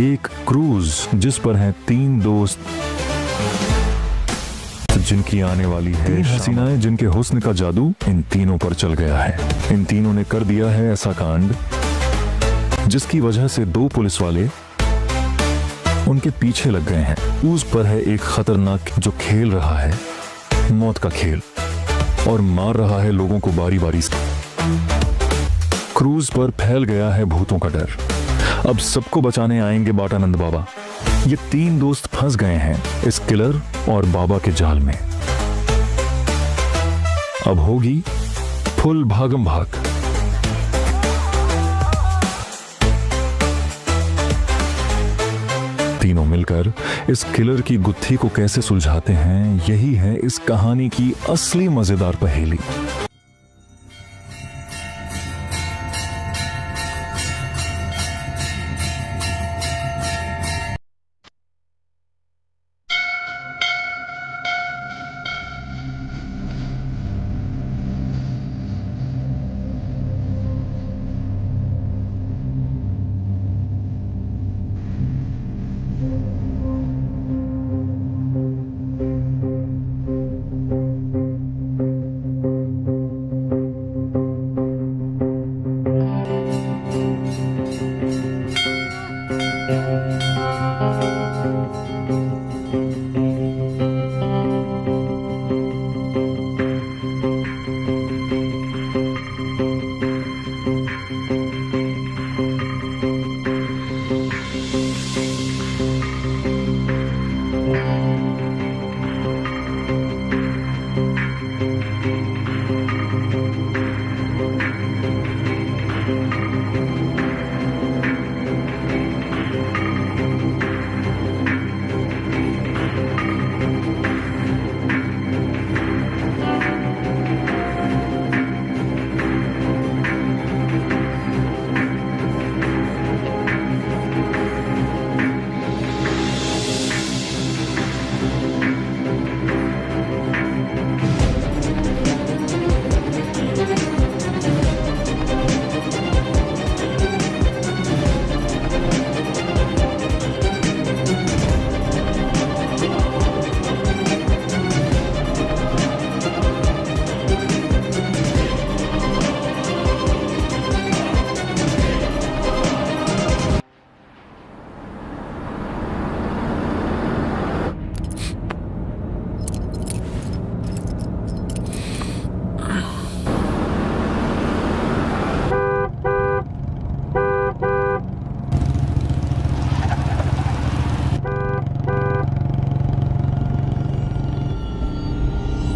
एक क्रूज जिस पर हैं 3 दोस्त जिनकी आने वाली है, 3 हसीनाएं जिनके हुस्न का जादू इन तीनों पर चल गया है। इन तीनों ने कर दिया है ऐसा कांड जिसकी वजह से 2 पुलिस वाले उनके पीछे लग गए हैं। क्रूज पर है एक खतरनाक जो खेल रहा है मौत का खेल और मार रहा है लोगों को बारी बारी से। क्रूज पर फैल गया है भूतों का डर। अब सबको बचाने आएंगे बाटानंद बाबा। ये 3 दोस्त फंस गए हैं इस किलर और बाबा के जाल में। अब होगी फुल भागम भाग। तीनों मिलकर इस किलर की गुत्थी को कैसे सुलझाते हैं, यही है इस कहानी की असली मजेदार पहेली।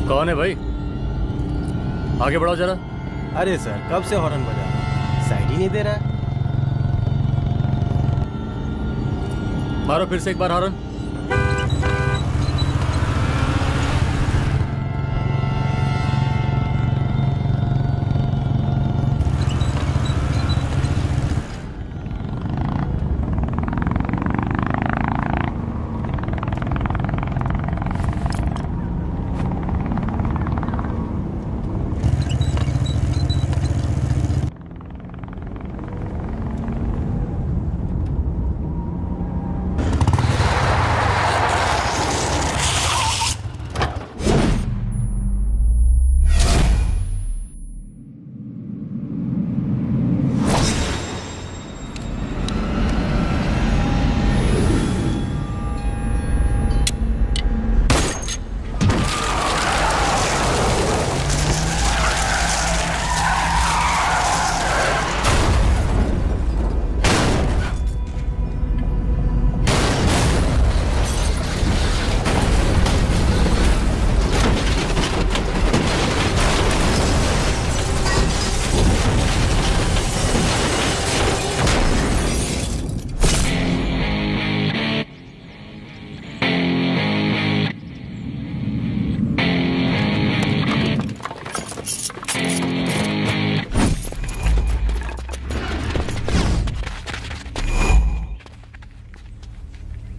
कौन है भाई? आगे बढ़ाओ जरा। अरे सर, कब से हॉर्न बजा रहा है, साइड ही नहीं दे रहा है। मारो फिर से एक बार हॉर्न।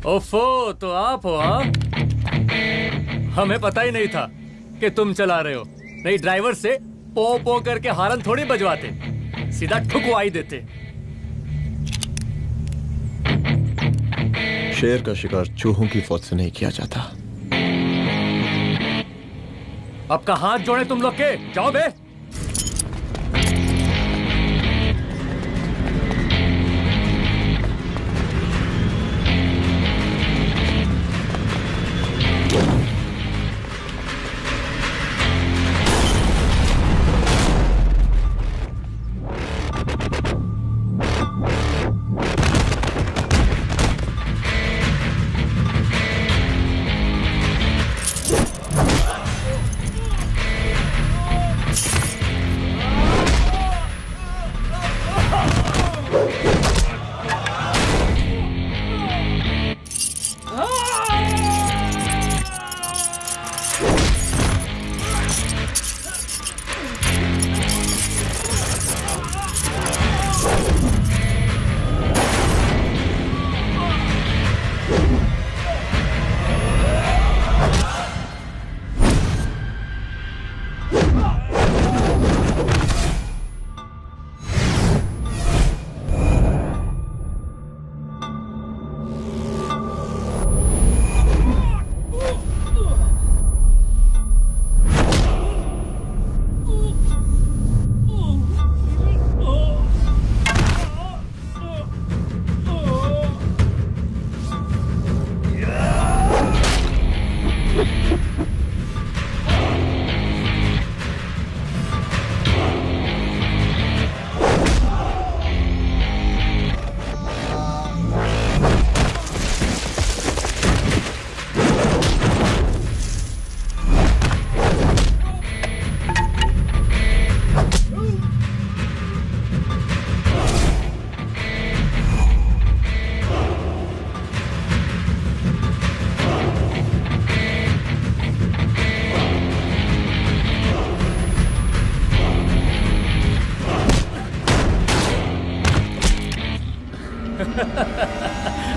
ओफो, तो आप हो? हाँ, हमें पता ही नहीं था कि तुम चला रहे हो। नहीं, ड्राइवर से पो पो करके हारन थोड़ी बजवाते, सीधा ठुकवाई देते। शेर का शिकार चूहों की फौज से नहीं किया जाता। अब का हाथ जोड़े तुम लोग के, जाओ बे।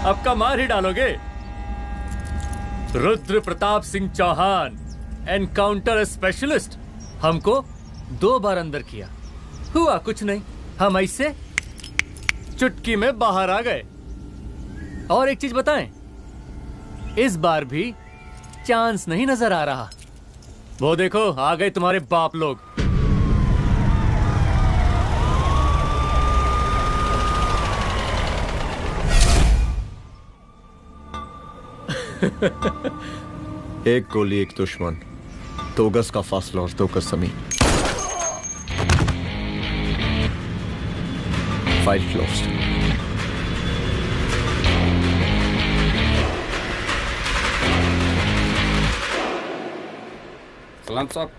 अब का मार ही डालोगे। रुद्र प्रताप सिंह चौहान, एनकाउंटर स्पेशलिस्ट, हमको 2 बार अंदर किया, हुआ कुछ नहीं। हम ऐसे चुटकी में बाहर आ गए। और एक चीज बताएं, इस बार भी चांस नहीं नजर आ रहा। वो देखो आ गए तुम्हारे बाप लोग। एक गोली एक दुश्मन, 2 गज का फासला और 2 गज जमीन। File closed. सलाम साहब।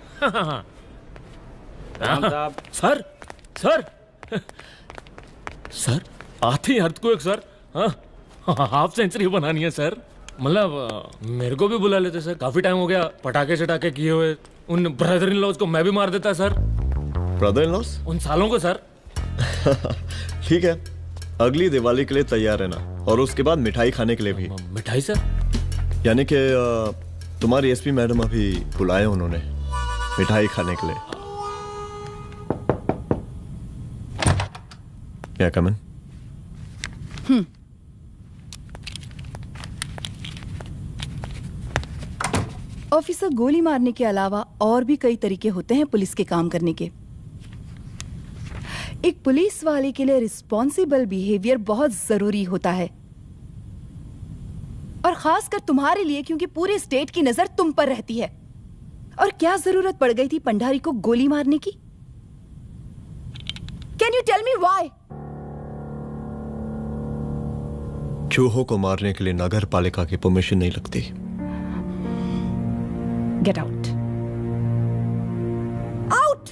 सलाम साहब। सर सर सर आते ही अर्थक्वेक सर। हाँ हाफ सेंचुरी बनानी है सर। मतलब मेरे को भी बुला लेते सर, काफी टाइम हो गया पटाखे शटाखे किए हुए। उन ब्रदर इन लॉज को मैं भी मार देता सर। Brother in laws? उन सालों को सर। ठीक है, अगली दिवाली के लिए तैयार रहना, और उसके बाद मिठाई खाने के लिए भी। मिठाई सर? यानी कि तुम्हारी एसपी मैडम अभी बुलाए उन्होंने मिठाई खाने के लिए। क्या कमन? ऑफिसर, गोली मारने के अलावा और भी कई तरीके होते हैं पुलिस के काम करने के। एक पुलिस वाले के लिए रिस्पॉन्सिबल बिहेवियर बहुत जरूरी होता है, और खासकर तुम्हारे लिए, क्योंकि पूरे स्टेट की नजर तुम पर रहती है। और क्या जरूरत पड़ गई थी पंडारी को गोली मारने की? Can you tell me why? चूहों को मारने के लिए नगर पालिका की परमिशन नहीं लगती। Get out. Out!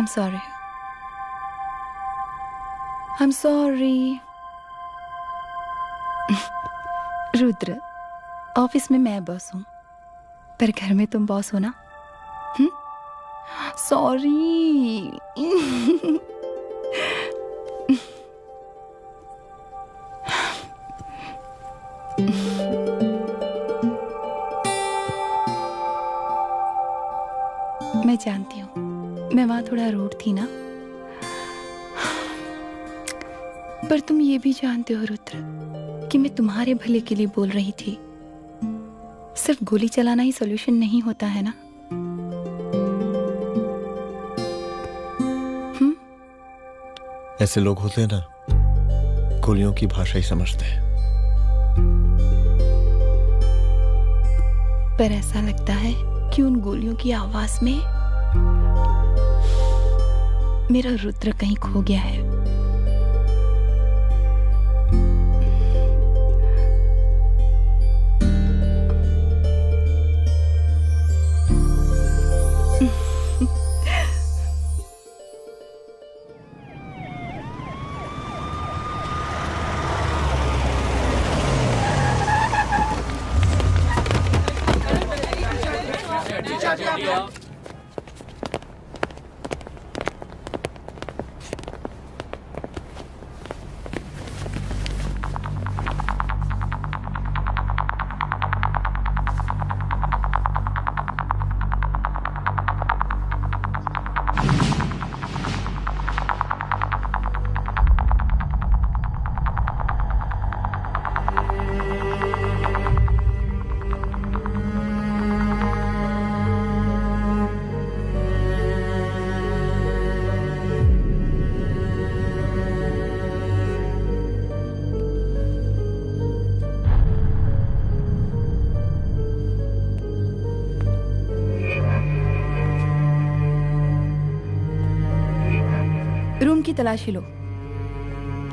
I'm sorry. I'm sorry. Rudra, office में मैं बॉस हूँ, पर घर में तुम बॉस हो ना? सॉरी. मैं जानती हूँ, मैं वहां थोड़ा रूड थी ना, पर तुम ये भी जानते हो रुद्र कि मैं तुम्हारे भले के लिए बोल रही थी. सिर्फ गोली चलाना ही सॉल्यूशन नहीं होता है ना. ऐसे लोग होते हैं ना, गोलियों की भाषा ही समझते हैं. पर ऐसा लगता है कि उन गोलियों की आवाज में मेरा रुद्र कहीं खो गया है. रूम की तलाशी लो.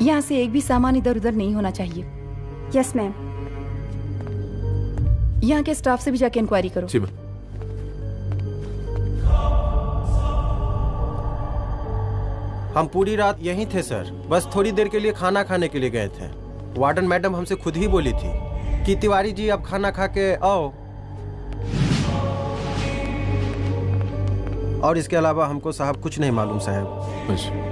यहाँ से एक भी सामान इधर उधर नहीं होना चाहिए. Yes ma'am. यहाँ के स्टाफ से भी जाके इंक्वायरी करो. जी मैम. हम पूरी रात यहीं थे सर, बस थोड़ी देर के लिए खाना खाने के लिए गए थे. वार्डन मैडम हमसे खुद ही बोली थी कि तिवारी जी अब खाना खा के आओ. और इसके अलावा हमको साहब कुछ नहीं मालूम साहब. अच्छा.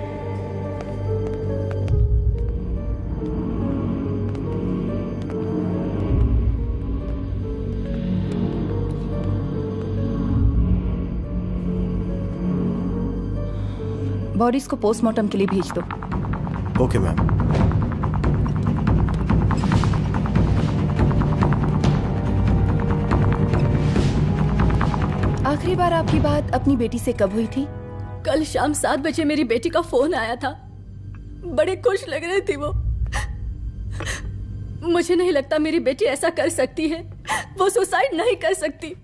बॉडीज को पोस्टमार्टम के लिए भेज दो. Okay ma'am. आखिरी बार आपकी बात अपनी बेटी से कब हुई थी? कल शाम 7 बजे मेरी बेटी का फोन आया था. बड़े खुश लग रही थी वो. मुझे नहीं लगता मेरी बेटी ऐसा कर सकती है. वो सुसाइड नहीं कर सकती.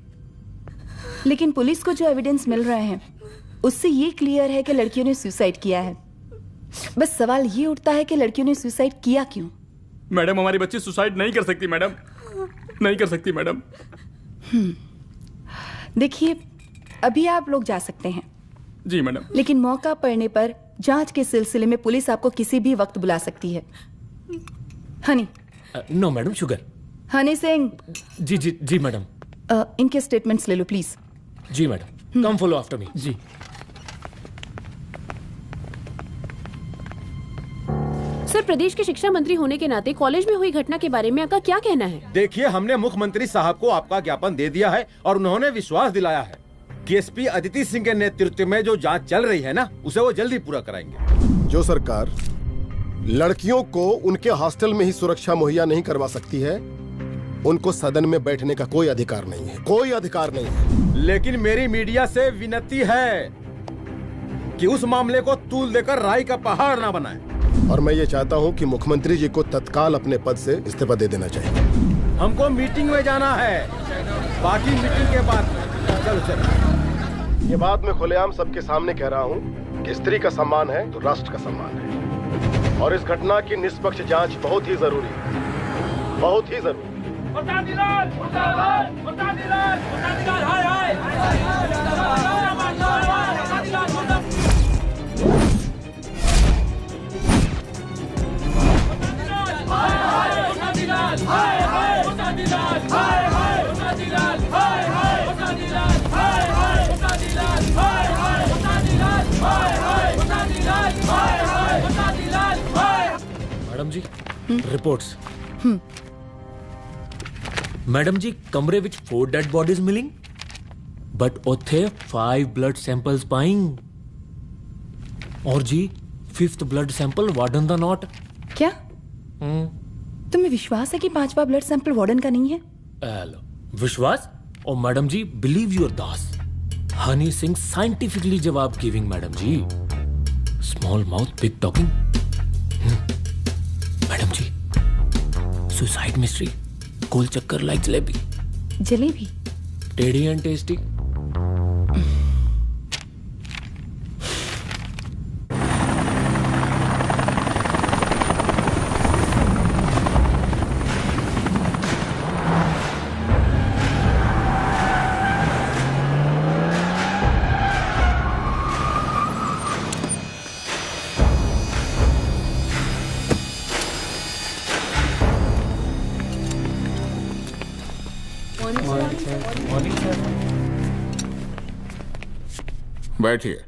लेकिन पुलिस को जो एविडेंस मिल रहे हैं उससे ये क्लियर है कि लड़कियों ने सुसाइड किया है. बस सवाल ये उठता है कि लड़कियों ने सुसाइड किया क्यों? मैडम, हमारी बच्ची सुसाइड नहीं कर सकती मैडम. नहीं कर सकती मैडम. देखिए, अभी आप लोग जा सकते हैं. जी मैडम. लेकिन मौका पड़ने पर जांच के सिलसिले में पुलिस आपको किसी भी वक्त बुला सकती है. Honey. No madam, sugar. Honey Singh. जी जी जी मैडम. इनके स्टेटमेंट्स ले लो प्लीज. जी madam. Come follow after me. जी. सर, प्रदेश के शिक्षा मंत्री होने के नाते कॉलेज में हुई घटना के बारे में आपका क्या कहना है? देखिए, हमने मुख्यमंत्री साहब को आपका ज्ञापन दे दिया है और उन्होंने विश्वास दिलाया है कि एसपी अदिति सिंह के नेतृत्व में जो जांच चल रही है ना, उसे वो जल्दी पूरा कराएंगे. जो सरकार लड़कियों को उनके हॉस्टल में ही सुरक्षा मुहैया नहीं करवा सकती है, उनको सदन में बैठने का कोई अधिकार नहीं है. कोई अधिकार नहीं है. लेकिन मेरी मीडिया से विनती है कि उस मामले को तूल देकर राई का पहाड़ ना बनाए. और मैं ये चाहता हूँ कि मुख्यमंत्री जी को तत्काल अपने पद से इस्तीफा दे देना चाहिए. हमको मीटिंग में जाना है, बाकी मीटिंग के बाद. चलो. ये बात मैं खुलेआम सबके सामने कह रहा हूँ कि स्त्री का सम्मान है तो राष्ट्र का सम्मान है. और इस घटना की निष्पक्ष जांच बहुत ही जरूरी है. बहुत ही जरूरी. मैडम जी रिपोर्ट्स। मैडम जी कमरे विच 4 डेड बॉडीज मिलिंग बट उथे 5 ब्लड सैंपल्स पाइंग और जी 5th ब्लड सैंपल वार्डन दा नॉट। क्या तुम्हें विश्वास है कि 5वां ब्लड सैंपल वार्डन का नहीं है? हेलो विश्वास और मैडम जी बिलीव योर दास हनी सिंह साइंटिफिकली जवाब गिविंग मैडम जी। Small mouth big talking. Madam जी सुसाइड मिस्ट्री गोल चक्कर लाइक जलेबी। जलेबी टेढ़ी एंड टेस्टी। बैठिए।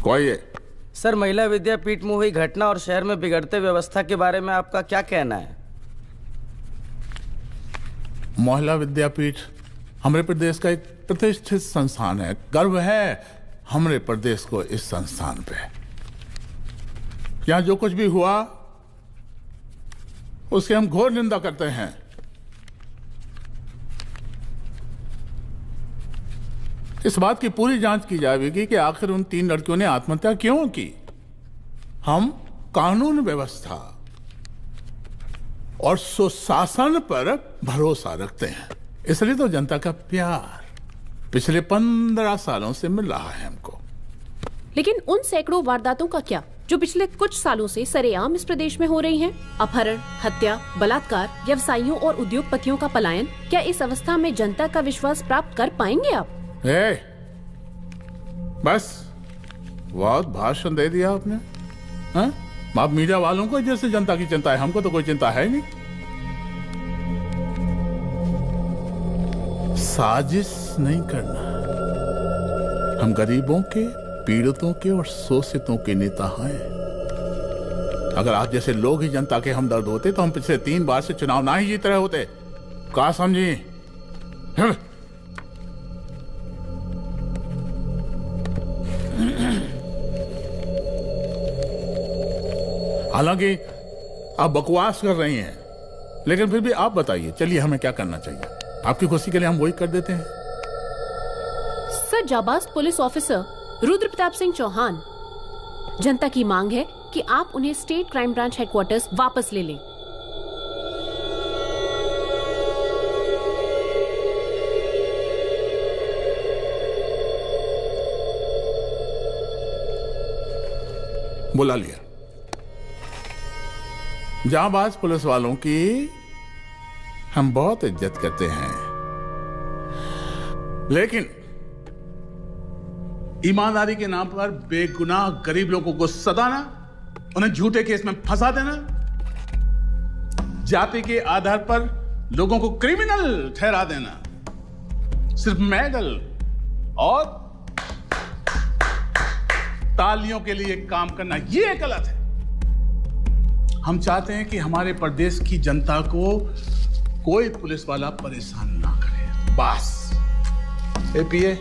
कोई है? सर महिला विद्यापीठ में हुई घटना और शहर में बिगड़ते व्यवस्था के बारे में आपका क्या कहना है? महिला विद्यापीठ हमारे प्रदेश का एक प्रतिष्ठित संस्थान है। गर्व है हमारे प्रदेश को इस संस्थान पे। यहाँ जो कुछ भी हुआ उसकी हम घोर निंदा करते हैं। इस बात की पूरी जांच की जाएगी कि आखिर उन 3 लड़कियों ने आत्महत्या क्यों की। हम कानून व्यवस्था और सुशासन पर भरोसा रखते हैं, इसलिए तो जनता का प्यार पिछले 15 सालों से मिल रहा है हमको। लेकिन उन सैकड़ों वारदातों का क्या जो पिछले कुछ सालों से सरेआम इस प्रदेश में हो रही हैं? अपहरण, हत्या, बलात्कार, व्यवसायियों और उद्योगपतियों का पलायन। क्या इस अवस्था में जनता का विश्वास प्राप्त कर पाएंगे आप? बस बहुत भाषण दे दिया आपने। आप मीडिया वालों को जैसे जनता की चिंता है, हमको तो कोई चिंता है नहीं। साजिश नहीं करना। हम गरीबों के, पीड़ितों के और शोषितों के नेता हैं। अगर आप जैसे लोग ही जनता के हमदर्द होते तो हम पिछले 3 बार से चुनाव ना ही जीत रहे होते। क्या समझी? हालांकि आप बकवास कर रही हैं, लेकिन फिर भी आप बताइए, चलिए हमें क्या करना चाहिए? आपकी खुशी के लिए हम वही कर देते हैं। सर जाबाज पुलिस ऑफिसर रुद्र प्रताप सिंह चौहान, जनता की मांग है कि आप उन्हें स्टेट क्राइम ब्रांच हेडक्वार्टर्स वापस ले लें। बुला लिया। जाबाज पुलिस वालों की हम बहुत इज्जत करते हैं, लेकिन ईमानदारी के नाम पर बेगुनाह गरीब लोगों को सताना, उन्हें झूठे केस में फंसा देना, जाति के आधार पर लोगों को क्रिमिनल ठहरा देना, सिर्फ मेडल और तालियों के लिए काम करना, ये गलत है। हम चाहते हैं कि हमारे प्रदेश की जनता को कोई पुलिस वाला परेशान ना करे, बस। एपीए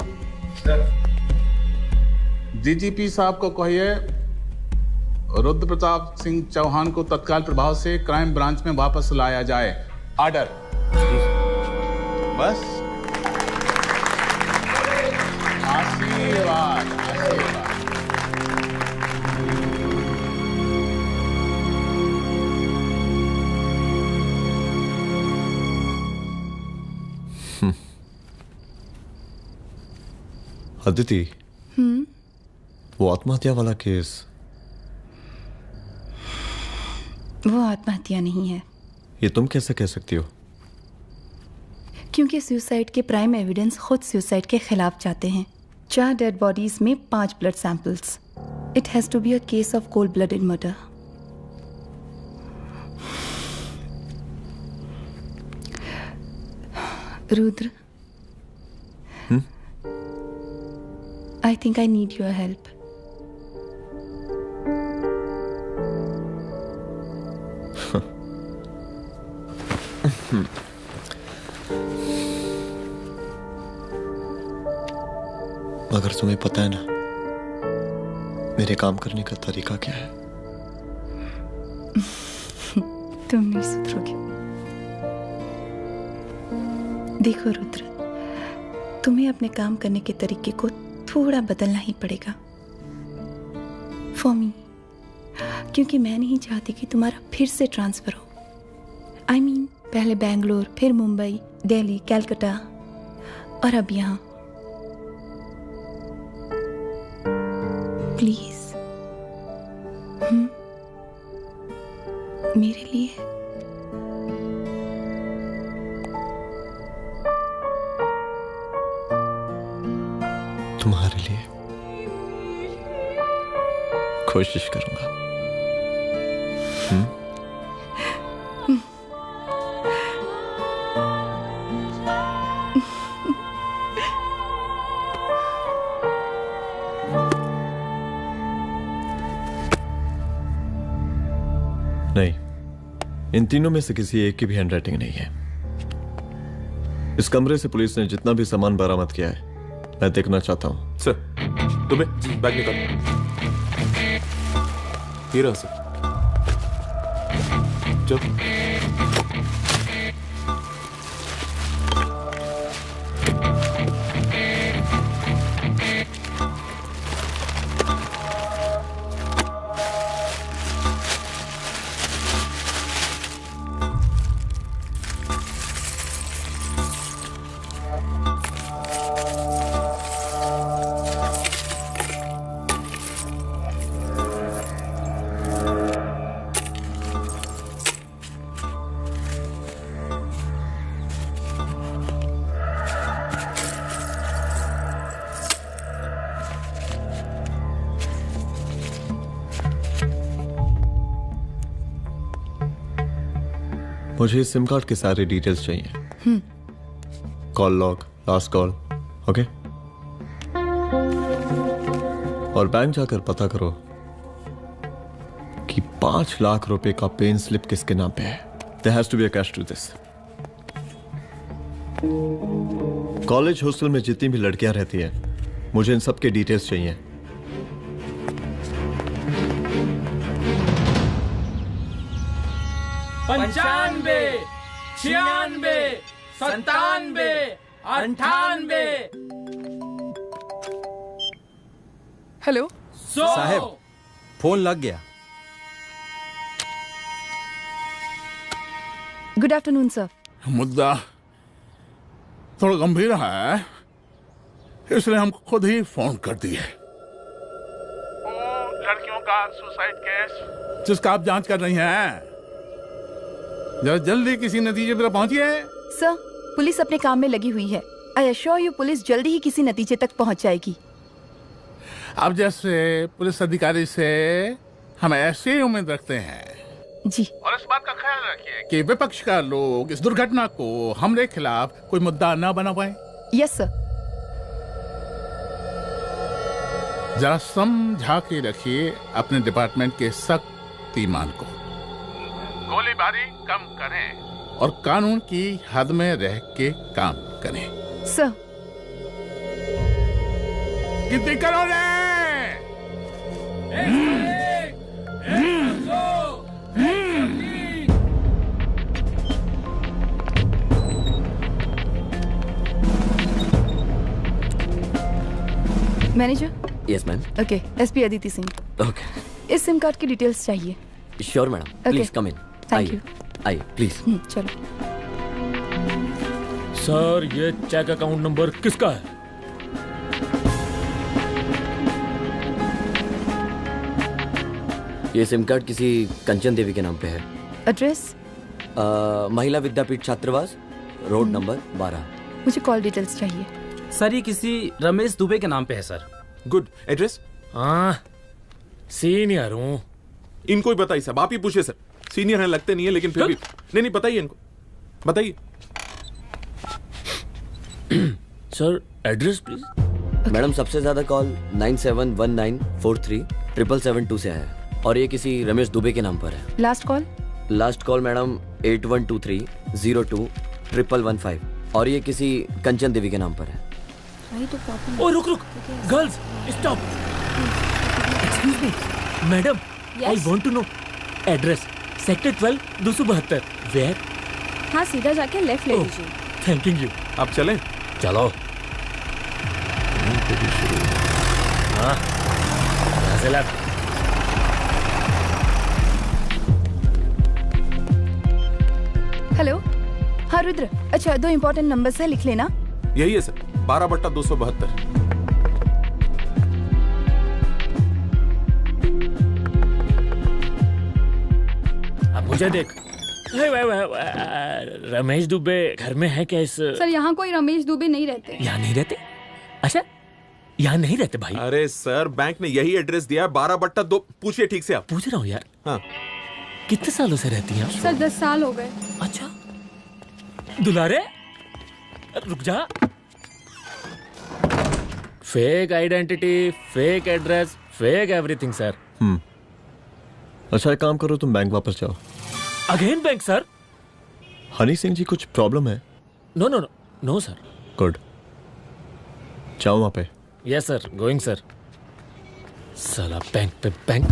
डीजीपी साहब को कहिए रुद्र प्रताप सिंह चौहान को तत्काल प्रभाव से क्राइम ब्रांच में वापस लाया जाए। ऑर्डर। बस। आशीर्वाद, आशीर्वाद। अदिति, वो आत्महत्या वाला केस, वो आत्महत्या नहीं है। ये तुम कैसे कह सकती हो? क्योंकि सुसाइड के प्राइम एविडेंस खुद सुसाइड के खिलाफ जाते हैं। 4 डेड बॉडीज में 5 blood samples. It has to be a case of cold blooded murder. Rudra, I think I need your help. मगर तुम्हें पता है ना मेरे काम करने का तरीका क्या है? तुम नहीं सुधरोगे। देखो रुद्र, तुम्हें अपने काम करने के तरीके को थोड़ा बदलना ही पड़ेगा फॉर मी, क्योंकि मैं नहीं चाहती कि तुम्हारा फिर से ट्रांसफर हो। I mean, पहले बेंगलोर, फिर मुंबई, दिल्ली, कलकत्ता और अब यहाँ। प्लीज मेरे लिए। तुम्हारे लिए कोशिश करूंगा। नहीं, इन तीनों में से किसी एक की भी हैंडराइटिंग नहीं है। इस कमरे से पुलिस ने जितना भी सामान बरामद किया है मैं देखना चाहता हूं। सर, तुम्हें बैग निकाल। ये रहा सर। चल। मुझे सिम कार्ड के सारे डिटेल्स चाहिए। Call log, last call, okay? और बैंक जाकर पता करो कि 5 लाख रुपए का पेन स्लिप किसके नाम पे है। There has to be a cash to this. College hostel में जितनी भी लड़कियां रहती हैं, मुझे इन सब के डिटेल्स चाहिए। पंचानबे, 96, 97, 98। हेलो साहब, फोन लग गया। Good afternoon sir. मुद्दा थोड़ा गंभीर है, इसलिए हम खुद ही फोन कर दिए। लड़कियों का सुसाइड केस जिसका आप जांच कर रही हैं, जरा जल्दी किसी नतीजे पर पहुंचिए। सर, पुलिस अपने काम में लगी हुई है। आई एश्योर यू, पुलिस जल्दी ही किसी नतीजे तक पहुंच जाएगी। आप जैसे पुलिस अधिकारी से हम ऐसे ही उम्मीद रखते हैं जी। और इस बात का ख्याल रखिए कि विपक्ष का लोग इस दुर्घटना को हमारे खिलाफ कोई मुद्दा न बना पाए। Yes sir. जरा समझा के रखिए अपने डिपार्टमेंट के शक्तिमान को। गोलीबारी कम करें और कानून की हद में रह के काम करें। सर। कितनी करोगे? Manager. Yes ma'am. Okay, SP Aditi Singh. Okay. इस सिम कार्ड की डिटेल्स चाहिए। Sure madam, please come in. Thank you. आइए प्लीज। चलो। सर, ये चेक अकाउंट नंबर किसका है? ये सिम कार्ड किसी कंचन देवी के नाम पे है। एड्रेस? महिला विद्यापीठ छात्रावास, रोड नंबर 12। मुझे कॉल डिटेल्स चाहिए। सर, ये किसी रमेश दुबे के नाम पे है सर। गुड। एड्रेस? हाँ, सीनियर हूँ। इनको ही बताइए साहब, आप ही पूछिए सर। सीनियर हैं लगते नहीं है, लेकिन फिर भी नहीं बताइए इनको, बताइए। Sir, address please. मैडम, सबसे ज्यादा कॉल 9719437772 से है और ये किसी रमेश दुबे के नाम पर है। Last call? Last call madam 8123021115 और ये किसी कंचन देवी के नाम पर है। ओ रुक रुक, girls stop. Excuse me madam, I want to know address. Sector 12 272 where? हाँ, सीधा जाके लेफ्ट ले लीजिए। Thank you. आप चलें? चलो। हाँ, यहाँ से लेफ्ट। हेलो। हाँ रुद्र, अच्छा 2 इम्पोर्टेंट नंबर्स है, लिख लेना। यही है सर, 12/272। अब मुझे देख। रमेश दुबे घर में है क्या? इस सर यहाँ कोई रमेश दुबे नहीं रहते। यहाँ नहीं रहते? अच्छा, यहाँ नहीं रहते भाई? अरे सर, बैंक ने यही एड्रेस दिया है, 12/2। पूछिए ठीक से आप। पूछ रहा हूँ यार। हाँ। कितने सालों से रहती हैं आप? सर 10 साल हो गए। अच्छा। दुलारे रुक जा। Fake identity, fake address, fake everything sir. अच्छा एक काम करो, तुम बैंक वापस जाओ। Again bank sir? Honey Singh ji कुछ प्रॉब्लम है? No no no no sir. Good, जाओ वहां पे। Yes sir, going sir. साला बैंक पे bank.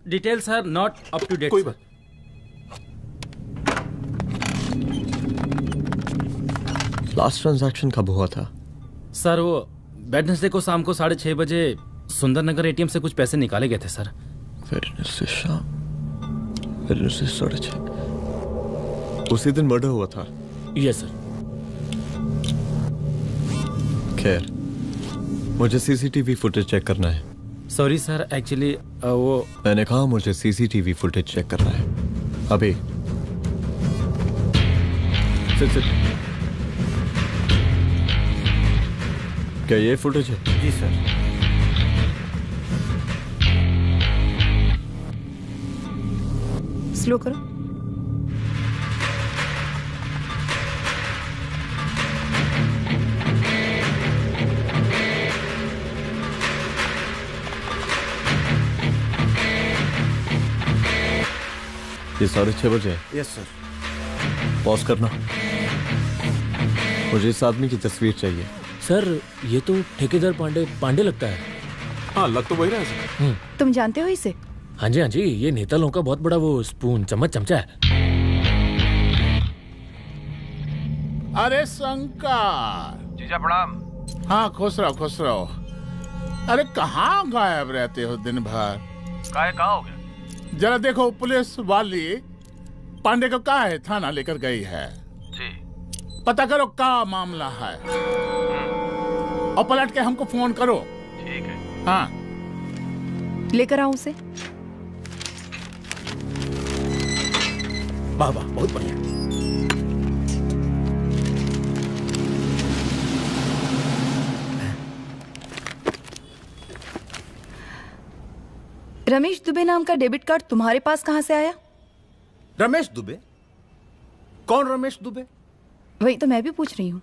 Details are not up to date. कोई बात। लास्ट ट्रांजैक्शन कब हुआ था? सर वो वेडनेसडे को शाम को 6:30 बजे सुंदरनगर एटीएम से कुछ पैसे निकाले गए थे सर। वेडनेसडे शाम, वेडनेसडे 6:30। उसी दिन मर्डर हुआ था? Yes sir. खैर, मुझे सीसीटीवी फुटेज चेक करना है। सॉरी सर, एक्चुअली वो मैंने कहा मुझे सीसीटीवी फुटेज चेक करना है अभी। सिट। क्या ये फुटेज है? जी सर। स्लो करो। ये 6:30 बजे है? Yes sir. पॉज करना। मुझे इस आदमी की तस्वीर चाहिए। सर ये तो ठेकेदार पांडे लगता है। हाँ, लग तो वही रहा है सर। तुम जानते हो इसे? हाँ जी, ये नेता लोगों का बहुत बड़ा वो स्पून चमचा है। अरे शंकर। जीजा प्रणाम। हाँ खुश रहो। अरे कहाँ गायब रहते हो दिन भर? कहाँ हो गया? जरा देखो, पुलिस वाली पांडे को कहा है थाना लेकर गई है। जी। पता करो क्या मामला है और पलट के हमको फोन करो। ठीक है। हाँ, लेकर आओ उसे। वाह वाह, बहुत बढ़िया। रमेश दुबे नाम का डेबिट कार्ड तुम्हारे पास कहां से आया? रमेश दुबे? कौन रमेश दुबे? वही तो मैं भी पूछ रही हूँ।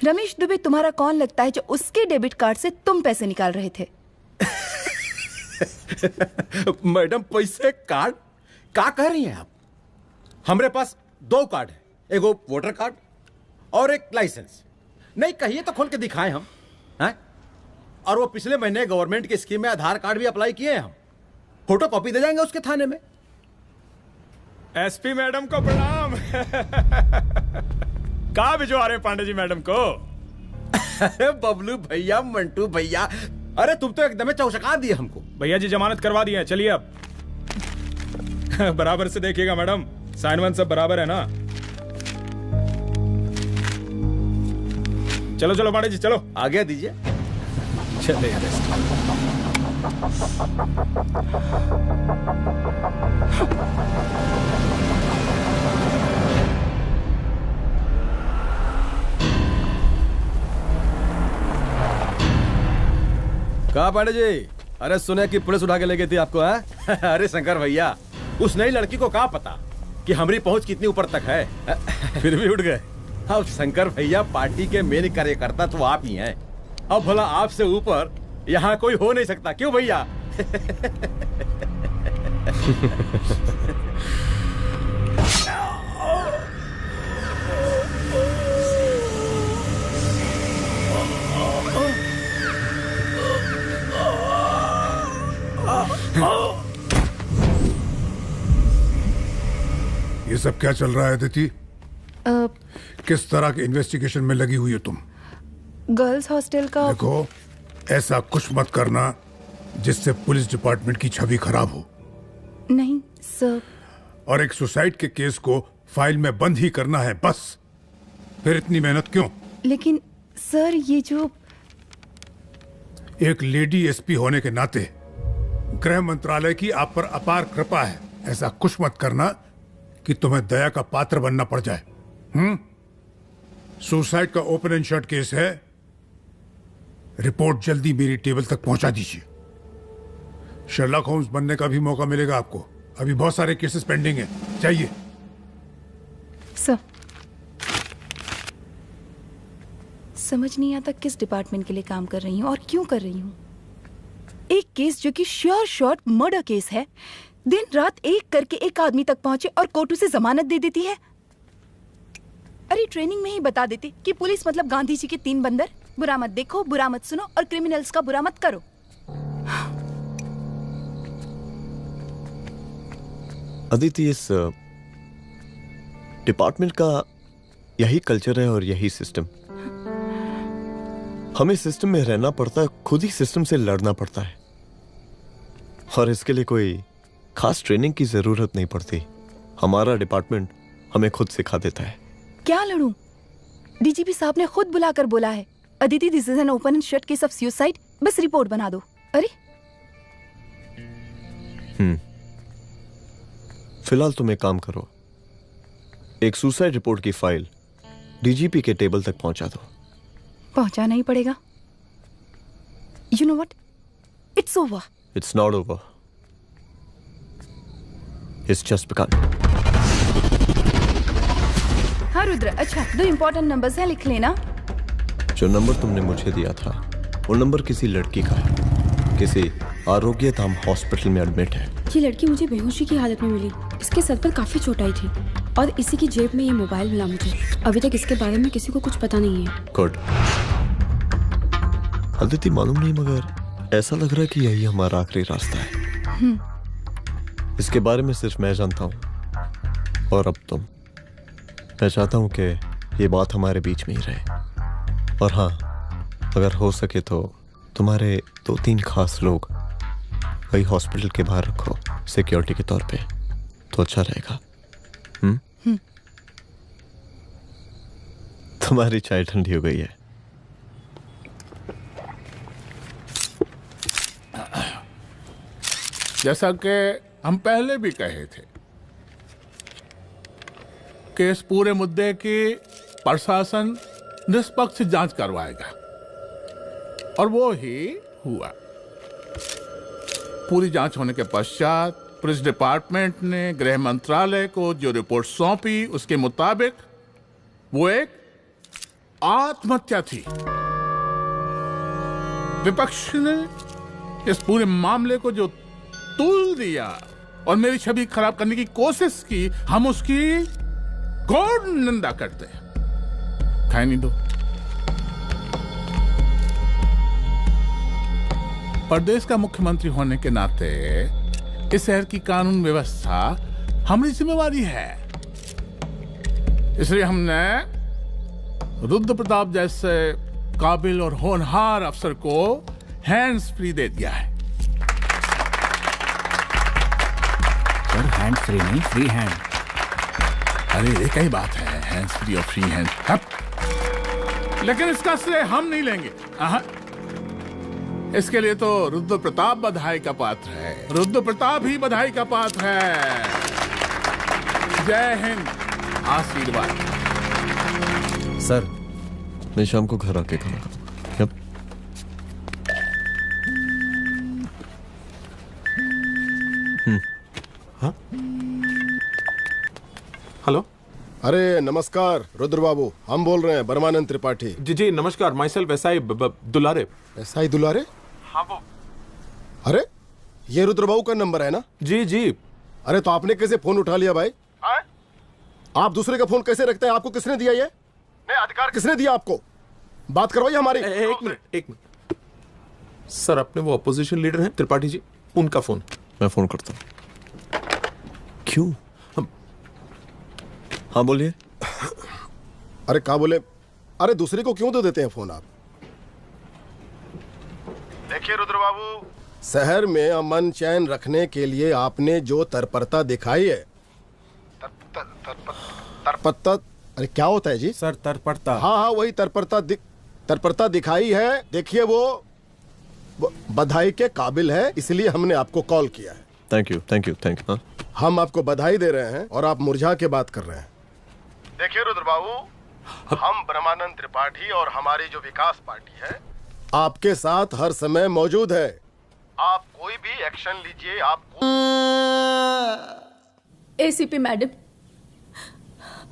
रमेश दुबे तुम्हारा कौन लगता है जो उसके डेबिट कार्ड से तुम पैसे निकाल रहे थे? मैडम, पैसे कार्ड क्या कह रही हैं आप? हमारे पास 2 कार्ड है, एक वोटर कार्ड और एक लाइसेंस। नहीं कहिए तो खोल के दिखाएं हम हैं? और वो पिछले महीने गवर्नमेंट की स्कीम में आधार कार्ड भी अप्लाई किए हैं हम। फोटो कॉपी दे जाएंगे उसके थाने में। एसपी मैडम को प्रणाम। कहाँ भिजवा रहे पांडे जी मैडम को? अरे बबलू भैया, मंटू भैया, अरे तुम तो एकदम चौंका दिए हमको। भैया जी जमानत करवा दिए हैं, चलिए अब। बराबर से देखिएगा मैडम, साइन वन सब बराबर है ना? चलो चलो पांडे जी चलो, आगे दीजिए। चलिए। कहा पांडे जी? अरे सुने कि पुलिस उठा के ले गई थी आपको है? अरे शंकर भैया, उस नई लड़की को क्या पता कि हमारी पहुंच कितनी ऊपर तक है। फिर भी उठ गए। अब शंकर भैया, पार्टी के मेन कार्यकर्ता तो आप ही हैं। अब भला आपसे ऊपर यहाँ कोई हो नहीं सकता, क्यों भैया? ये सब क्या चल रहा है अदिति? किस तरह के इन्वेस्टिगेशन में लगी हुई हो तुम? गर्ल्स हॉस्टल का। देखो, ऐसा कुछ मत करना जिससे पुलिस डिपार्टमेंट की छवि खराब हो। नहीं सर। और एक सुसाइड के केस को फाइल में बंद ही करना है बस। फिर इतनी मेहनत क्यों? लेकिन सर, ये जो एक लेडी एसपी होने के नाते गृह मंत्रालय की आप पर अपार कृपा है। ऐसा कुछ मत करना कि तुम्हें दया का पात्र बनना पड़ जाए। सुसाइड का ओपन एंड शट केस है। रिपोर्ट जल्दी मेरी टेबल तक पहुंचा दीजिए। शर्लॉक होम्स बनने का भी मौका मिलेगा आपको। अभी बहुत सारे केसेस पेंडिंग हैं। चाहिए सर। समझ नहीं आता किस डिपार्टमेंट के लिए काम कर रही हूँ और क्यों कर रही हूँ। एक केस जो कि श्योर शॉट मर्डर केस है, दिन रात एक करके एक आदमी तक पहुंचे और कोर्ट उसे जमानत दे देती है। अरे ट्रेनिंग में ही बता देती कि पुलिस मतलब गांधी जी के 3 बंदर। बुरा मत देखो, बुरा मत सुनो और क्रिमिनल्स का बुरा मत करो। अदिति, इस डिपार्टमेंट का यही कल्चर है और यही सिस्टम। हमें सिस्टम में रहना पड़ता है, खुद ही सिस्टम से लड़ना पड़ता है, और इसके लिए कोई खास ट्रेनिंग की जरूरत नहीं पड़ती। हमारा डिपार्टमेंट हमें खुद सिखा देता है। क्या लड़ूं? डीजीपी साहब ने खुद बुलाकर बोला है, Aditi, this is an open and shut case of suicide, बस रिपोर्ट बना दो। अरे फिलहाल तुम एक काम करो, एक सुसाइड रिपोर्ट की फाइल डीजीपी के टेबल तक पहुंचा दो। पहुंचाना ही पड़ेगा। You know what, it's over. It's not over, it's just begin. हाँ रुद्र, अच्छा 2 इंपॉर्टेंट नंबर्स हैं, लिख लेना। जो नंबर तुमने मुझे दिया था वो नंबर किसी लड़की का है, किसी आरोग्य धाम हॉस्पिटल में एडमिट है। ये लड़की मुझे बेहोशी की हालत में मिली। इसके सर पर काफी चोट आई थी और इसी की जेब में ये मोबाइल मिला मुझे। अभी तक इसके बारे में किसी को कुछ पता नहीं है। गुड। अदिति, मालूम नहीं मगर ऐसा लग रहा है कि यही हमारा आखिरी रास्ता है। इसके बारे में सिर्फ मैं जानता हूँ और अब तुम। मैं चाहता हूँ कि ये बात हमारे बीच में ही रहे। और हाँ, अगर हो सके तो तुम्हारे 2-3 खास लोग वही हॉस्पिटल के बाहर रखो सिक्योरिटी के तौर पे, तो अच्छा रहेगा। तुम्हारी चाय ठंडी हो गई है। जैसा कि हम पहले भी कहे थे कि इस पूरे मुद्दे की प्रशासन निष्पक्ष जांच करवाएगा, और वो ही हुआ। पूरी जांच होने के पश्चात पुलिस डिपार्टमेंट ने गृह मंत्रालय को जो रिपोर्ट सौंपी उसके मुताबिक वो एक आत्महत्या थी। विपक्ष ने इस पूरे मामले को जो तूल दिया और मेरी छवि खराब करने की कोशिश की, हम उसकी घोर निंदा करते हैं। खाए नहीं दो। प्रदेश का मुख्यमंत्री होने के नाते इस शहर की कानून व्यवस्था हमारी जिम्मेवारी है। इसलिए हमने रुद्र प्रताप जैसे काबिल और होनहार अफसर को हैंड्स फ्री दे दिया है। सर, हैंड फ्री नहीं, फ्री हैंड। अरे एक ही बात है, हैंड्स फ्री और फ्री हैंड। लेकिन इसका श्रेय हम नहीं लेंगे। इसके लिए तो रुद्र प्रताप बधाई का पात्र है। रुद्र प्रताप ही बधाई का पात्र है। जय हिंद। आशीर्वाद। सर, मैं शाम को घर आके खाना खाऊंगा। हाँ? हेलो। अरे नमस्कार रुद्र बाबू, हम बोल रहे हैं परमानंद त्रिपाठी। जी जी नमस्कार। My self SI Dulare. SI दुलारे? हाँ वो। अरे ये रुद्र बाबू का नंबर है ना? जी जी, अरे तो आपने कैसे फोन उठा लिया भाई? आप दूसरे का फोन कैसे रखते हैं? आपको किसने दिया ये? नहीं, अधिकार किसने दिया आपको? बात करवाइए हमारी। एक मिनट सर, अपने वो अपोजिशन लीडर हैं त्रिपाठी जी, उनका फोन। मैं फोन करता हूँ। क्यों? हाँ बोलिए। अरे क्या बोले? अरे दूसरे को क्यों दे देते हैं फोन आप? देखिए रुद्र बाबू, शहर में अमन चैन रखने के लिए आपने जो तत्परता दिखाई है, तत्परता, अरे क्या होता है जी? सर तत्परता। हाँ हाँ वही तत्परता दिखाई है। देखिए वो बधाई के काबिल है, इसलिए हमने आपको कॉल किया है। Thank you. हम आपको बधाई दे रहे हैं और आप मुरझा के बात कर रहे हैं। देखिए रुद्र बाबू, हम ब्रह्मानंद त्रिपाठी और हमारी जो विकास पार्टी है आपके साथ हर समय मौजूद है। आप कोई भी एक्शन लीजिए। आपको एसीपी मैडम,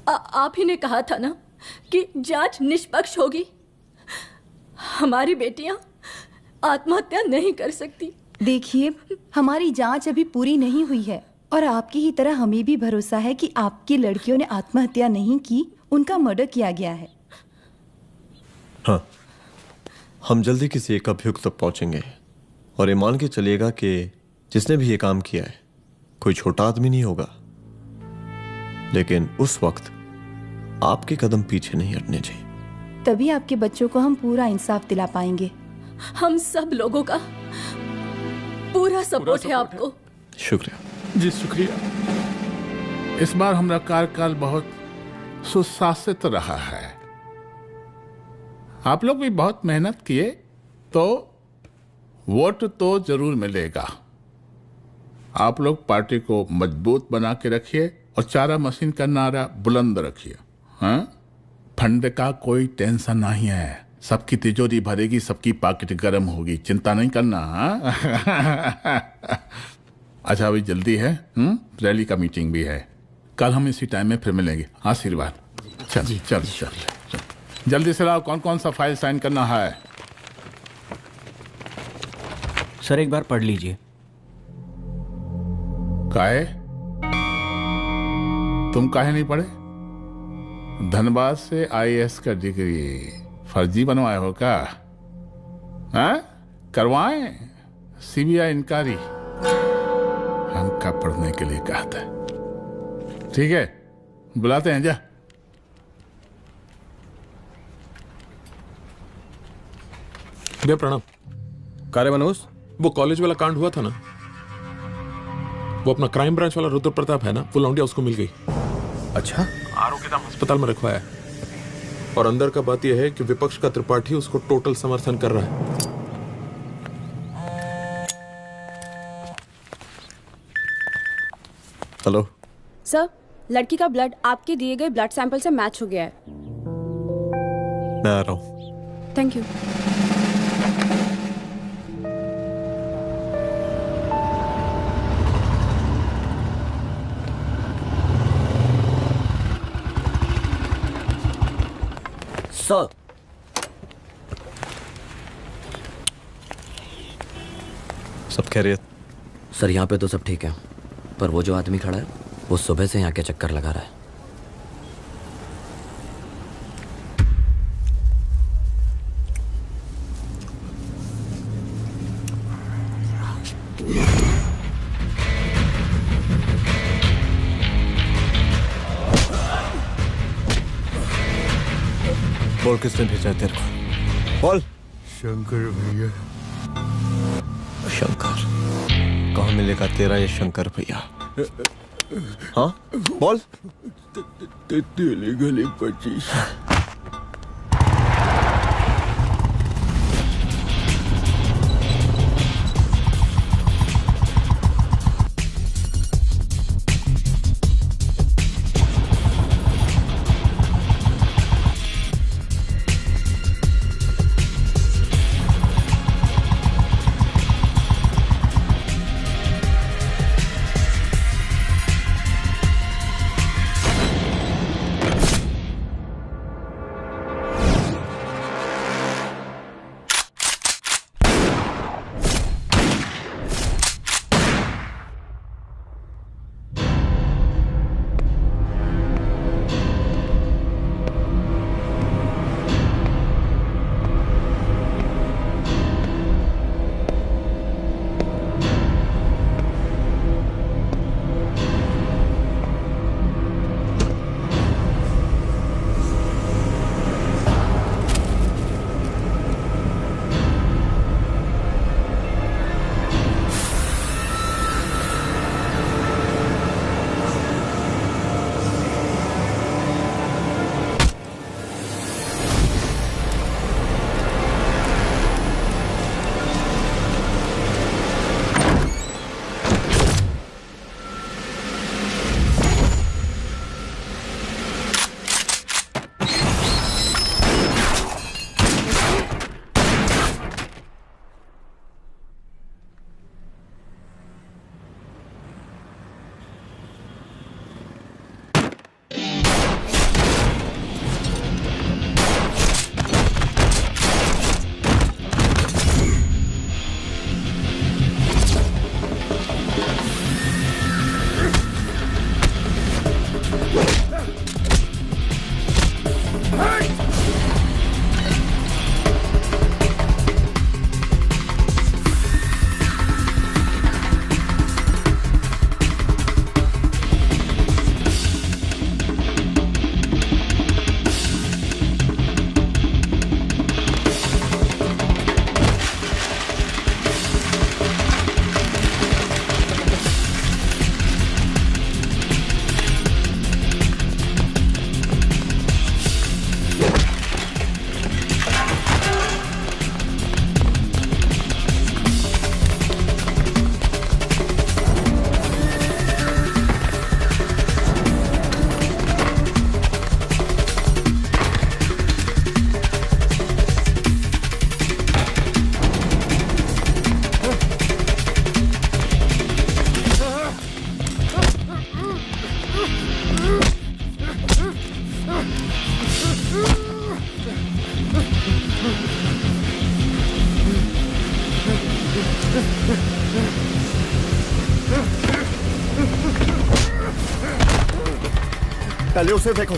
आप ही ने कहा था ना कि जांच निष्पक्ष होगी। हमारी बेटियां आत्महत्या नहीं कर सकती। देखिए, हमारी जांच अभी पूरी नहीं हुई है और आपकी ही तरह हमें भी भरोसा है कि आपकी लड़कियों ने आत्महत्या नहीं की, उनका मर्डर किया गया है। हाँ, हम जल्दी किसी एक अभियुक्त तक पहुंचेंगे और ये मान के चलिएगा कि जिसने भी ये काम किया है कोई छोटा आदमी नहीं होगा, लेकिन उस वक्त आपके कदम पीछे नहीं हटने चाहिए। तभी आपके बच्चों को हम पूरा इंसाफ दिला पाएंगे। हम सब लोगों का पूरा सपोर्ट है आपको। शुक्रिया जी, शुक्रिया। इस बार हमारा कार्यकाल बहुत सुशासित रहा है। आप लोग भी बहुत मेहनत किए तो वोट तो जरूर मिलेगा। आप लोग पार्टी को मजबूत बना के रखिए और चारा मशीन का नारा बुलंद रखिए। हाँ, फंड का कोई टेंशन नहीं है। सबकी तिजोरी भरेगी, सबकी पॉकेट गर्म होगी, चिंता नहीं करना। अच्छा, अभी जल्दी है, रैली का मीटिंग भी है। कल हम इसी टाइम में फिर मिलेंगे। आशीर्वाद। चल जल्दी से लाओ, कौन कौन सा फाइल साइन करना है। सर एक बार पढ़ लीजिए। काहे? तुम काहे नहीं पढ़े? धनबाद से आईएएस का डिग्री फर्जी बनवाए हो क्या? करवाएं सीबीआई इंक्वायरी। हमका पढ़ने के लिए कहा था। ठीक है, बुलाते हैं। जा भैया प्रणाम। कार्य मनोज, वो कॉलेज वाला कांड हुआ था ना, वो अपना क्राइम ब्रांच वाला रुद्र प्रताप है ना, वो लौंडिया उसको मिल गई। अच्छा? आरोग्यधाम अस्पताल में रखवाया है और अंदर का बात यह है कि विपक्ष का त्रिपाठी उसको टोटल समर्थन कर रहा है। हेलो सर, लड़की का ब्लड आपके दिए गए ब्लड सैंपल से मैच हो गया है। मैं आ रहा हूँ। Thank you. सर, सब खैरियत? सर यहाँ पे तो सब ठीक है, पर वो जो आदमी खड़ा है वो सुबह से यहाँ के चक्कर लगा रहा है। बोल, किसने भेजा है तेरे को? बोल। शंकर भैया। शंकर? कहाँ मिलेगा तेरा ये शंकर भैया? हाँ बोल। तेली गली 25। पहले उसे देखो।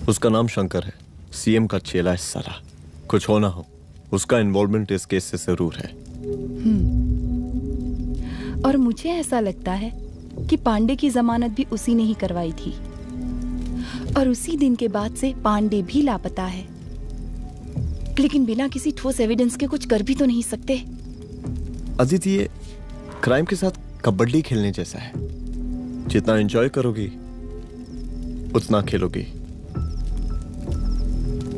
उसका नाम शंकर है, सीएम का चेला है साला। कुछ हो ना हो, उसका इन्वॉल्वमेंट इस केस से जरूर है। और मुझे ऐसा लगता है कि पांडे की जमानत भी उसी ने ही करवाई थी, और उसी दिन के बाद से पांडे भी लापता है। लेकिन बिना किसी ठोस एविडेंस के कुछ कर भी तो नहीं सकते। अदिति, ये क्राइम के साथ कबड्डी खेलने जैसा है। जितना एंजॉय करोगी उतना खेलोगी,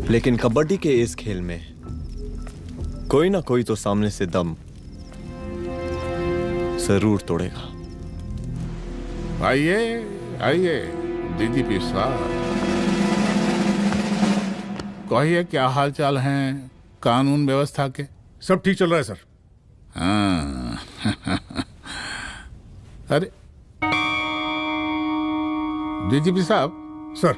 लेकिन कबड्डी के इस खेल में कोई ना कोई तो सामने से दम जरूर तोड़ेगा। आइए आइए डीजीपी साहब, कहिए क्या हाल चाल हैं कानून व्यवस्था के? सब ठीक चल रहा है सर। हाँ अरे डीजीपी साहब। सर,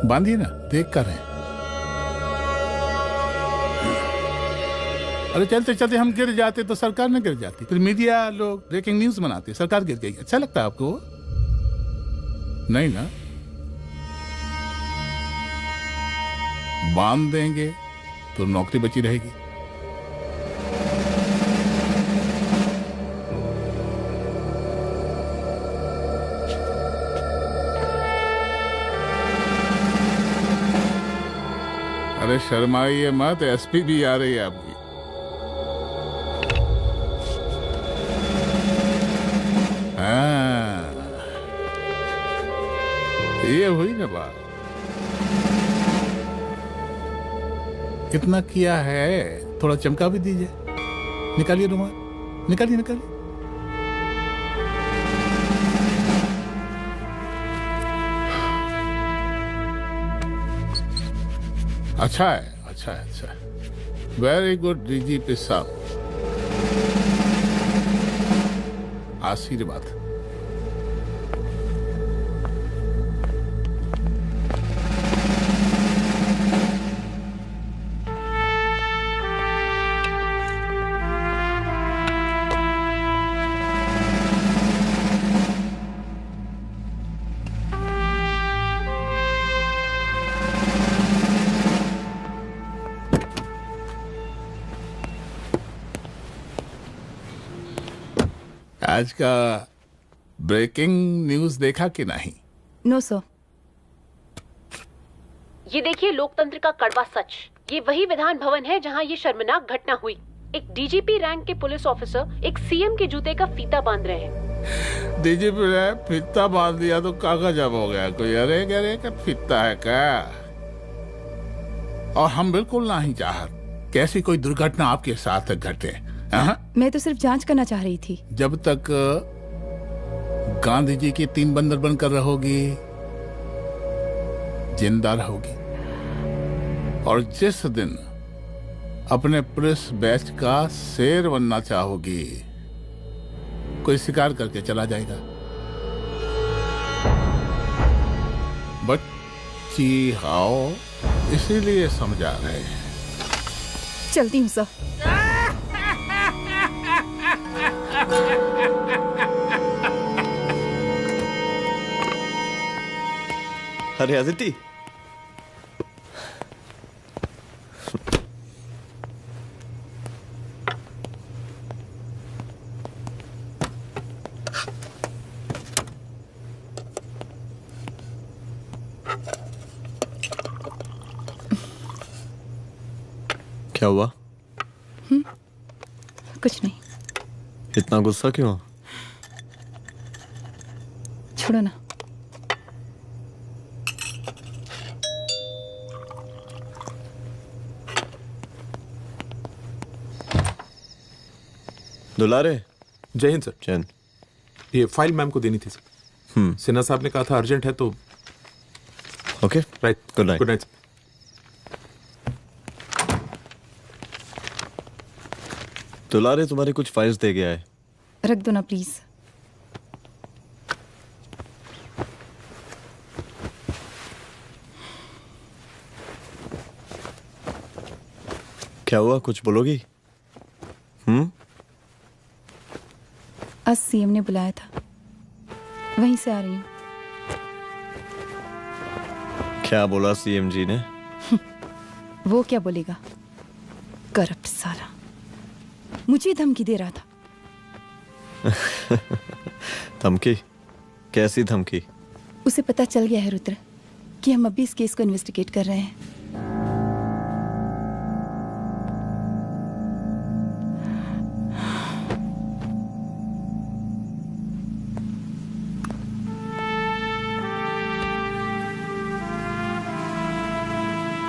बांधिए ना, देख कर रहे हैं। अरे चलते चलते हम गिर जाते तो सरकार न गिर जाती, फिर मीडिया लोग ब्रेकिंग न्यूज बनाते, सरकार गिर गई। अच्छा लगता है आपको? नहीं ना? बांध देंगे तो नौकरी बची रहेगी। अरे शर्माइए मत, एसपी भी आ रही है आपकी। हाँ, ये हुई ना बात। कितना किया है, थोड़ा चमका भी दीजिए। निकालिए रुमाल, निकालिए निकालिए। अच्छा है, अच्छा है, अच्छा है। वेरी गुड डीजीपी साहब, आशीर्वाद। आज का ब्रेकिंग न्यूज देखा कि नहीं? No sir. ये देखिए लोकतंत्र का कड़वा सच। ये वही विधान भवन है जहां ये शर्मनाक घटना हुई। एक डीजीपी रैंक के पुलिस ऑफिसर एक सीएम के जूते का फीता बांध रहे हैं। डीजीपी ने फीता बांध दिया तो कागज अब हो गया कोई? अरे गरे का फीता है क्या? और हम बिल्कुल नहीं चाहते कैसी कोई दुर्घटना आपके साथ घटे। मैं तो सिर्फ जांच करना चाह रही थी। जब तक गांधी जी की 3 बंदर बनकर रहोगी, जिंदा रहोगी। और जिस दिन अपने पुलिस बैच का शेर बनना चाहोगी, कोई शिकार करके चला जाएगा। बच्ची हाओ, इसीलिए समझा रहे हैं। चलती हूँ सर। अरे अदिति, क्या हुआ? कुछ नहीं। इतना गुस्सा क्यों? छोड़ो ना। दुलारे। जय हिंद सर। जय हिंद। ये फाइल मैम को देनी थी सर। सिन्हा साहब ने कहा था अर्जेंट है तो। Okay right. Good night. Good night. दुलारे तुम्हारी कुछ फाइल्स दे गया है। रख दो ना प्लीज। क्या हुआ, कुछ बोलोगी? आज सीएम ने बुलाया था, वहीं से आ रही हूँ। क्या बोला सीएम जी ने? वो क्या बोलेगा, करप्ट साला, मुझे धमकी दे रहा था। धमकी? कैसी धमकी? उसे पता चल गया है रुद्र कि हम अभी इस केस को इन्वेस्टिगेट कर रहे हैं।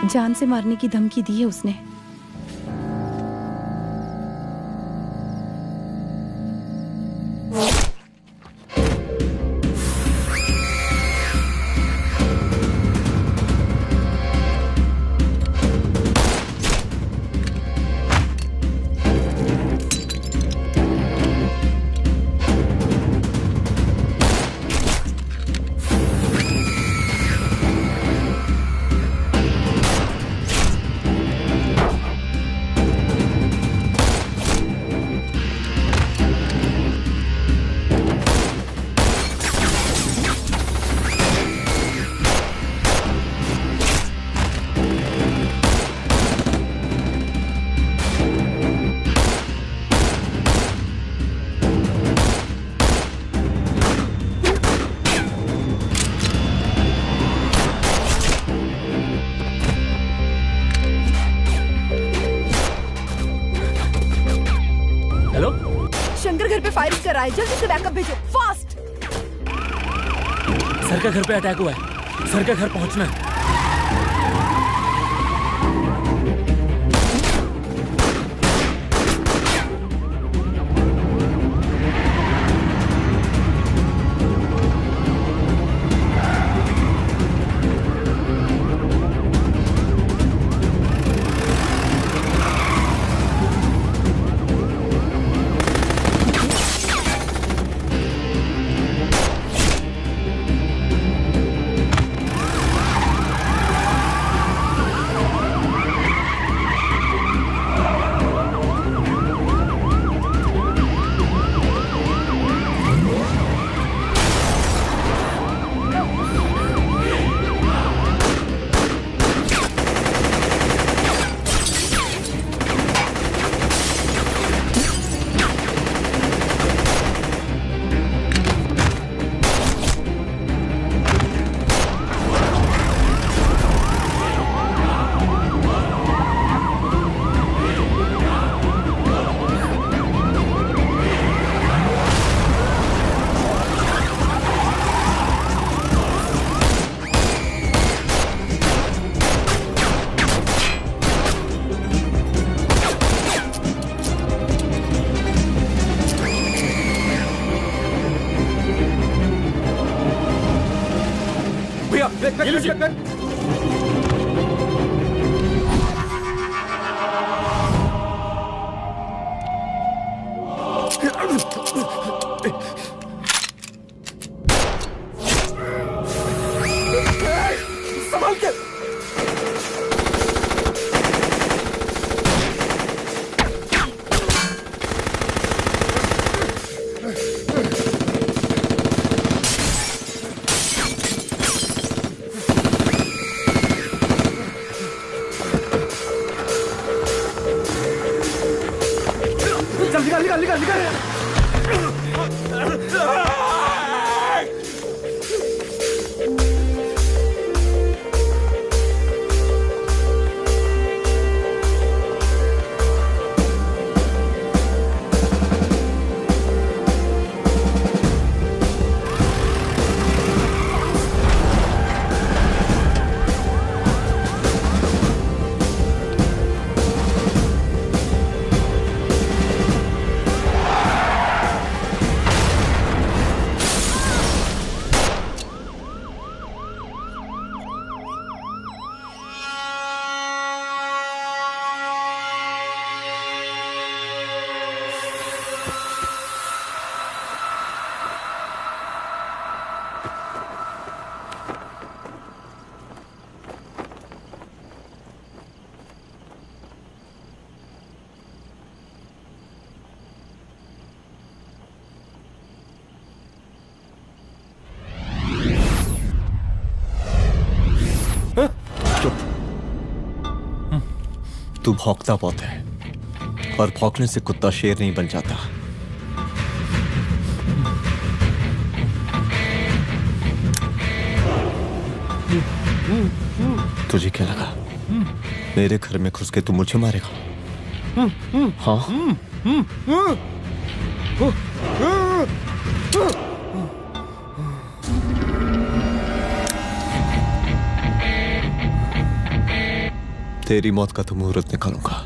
जान से मारने की धमकी दी है उसने। जल्दी से बैकअप भेजो, फास्ट। सर का घर पे अटैक हुआ है, सर का घर पहुंचना है। तू भौंकता बहुत है, और भौंकने से कुत्ता शेर नहीं बन जाता। तुझे क्या लगा मेरे घर में घुस के तू मुझे मारेगा? हाँ? तेरी मौत का तो मुहूर्त निकालूंगा।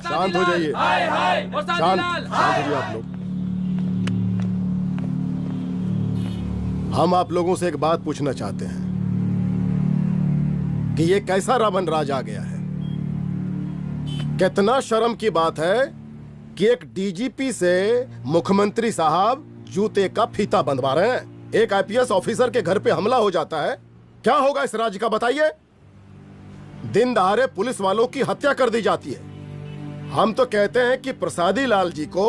शांत हो जाइए। शांत हो जाइए आप लोग। हम आप लोगों से एक बात पूछना चाहते हैं कि ये कैसा रावण राज आ गया है। कितना शर्म की बात है कि एक डीजीपी से मुख्यमंत्री साहब जूते का फीता बंधवा रहे हैं। एक आईपीएस ऑफिसर के घर पे हमला हो जाता है, क्या होगा इस राज्य का बताइए? दिन दहाड़े पुलिस वालों की हत्या कर दी जाती है। हम तो कहते हैं कि प्रसादी लाल जी को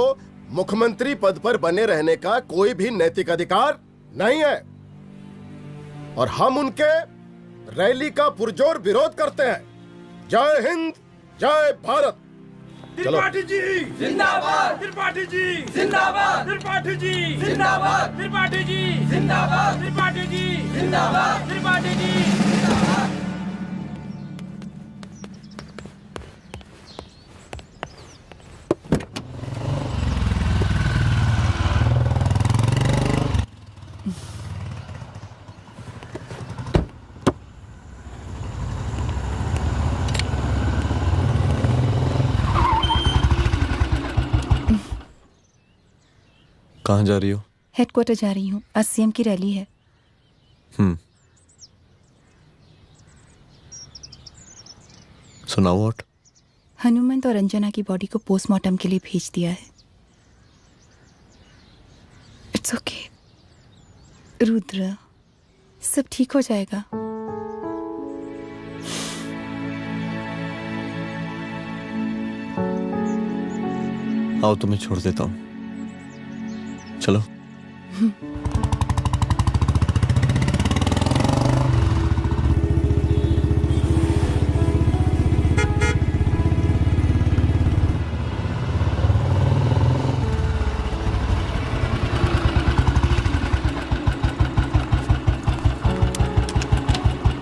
मुख्यमंत्री पद पर बने रहने का कोई भी नैतिक अधिकार नहीं है, और हम उनके रैली का पुरजोर विरोध करते हैं। जय हिंद, जय भारत। त्रिपाठी जी जिंदाबाद, त्रिपाठी जी जिंदाबाद, त्रिपाठी जी जिंदाबाद, त्रिपाठी जी जिंदाबाद, त्रिपाठी जी जिंदाबाद, त्रिपाठी जी जिंदाबाद। कहाँ जा रही हो? हेडक्वार्टर जा रही हूँ, आज सीएम की रैली है। सुनाओ। व्हाट? हनुमंत और अंजना की बॉडी को पोस्टमार्टम के लिए भेज दिया है। इट्स ओके रुद्र, सब ठीक हो जाएगा। आओ तुम्हें छोड़ देता हूँ, चलो।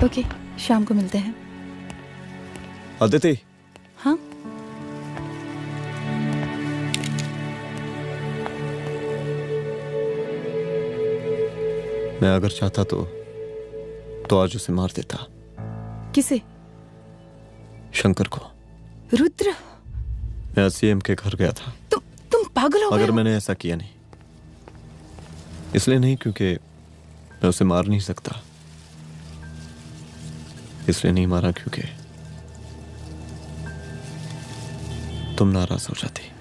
ओके, शाम को मिलते हैं। अदिति। हाँ? मैं अगर चाहता तो आज उसे मार देता। किसे? शंकर को। रुद्र, मैं सीएम के घर गया था। तुम पागल हो गए? मगर मैंने ऐसा किया नहीं, इसलिए नहीं क्योंकि मैं उसे मार नहीं सकता, इसलिए नहीं मारा क्योंकि तुम नाराज हो जाती।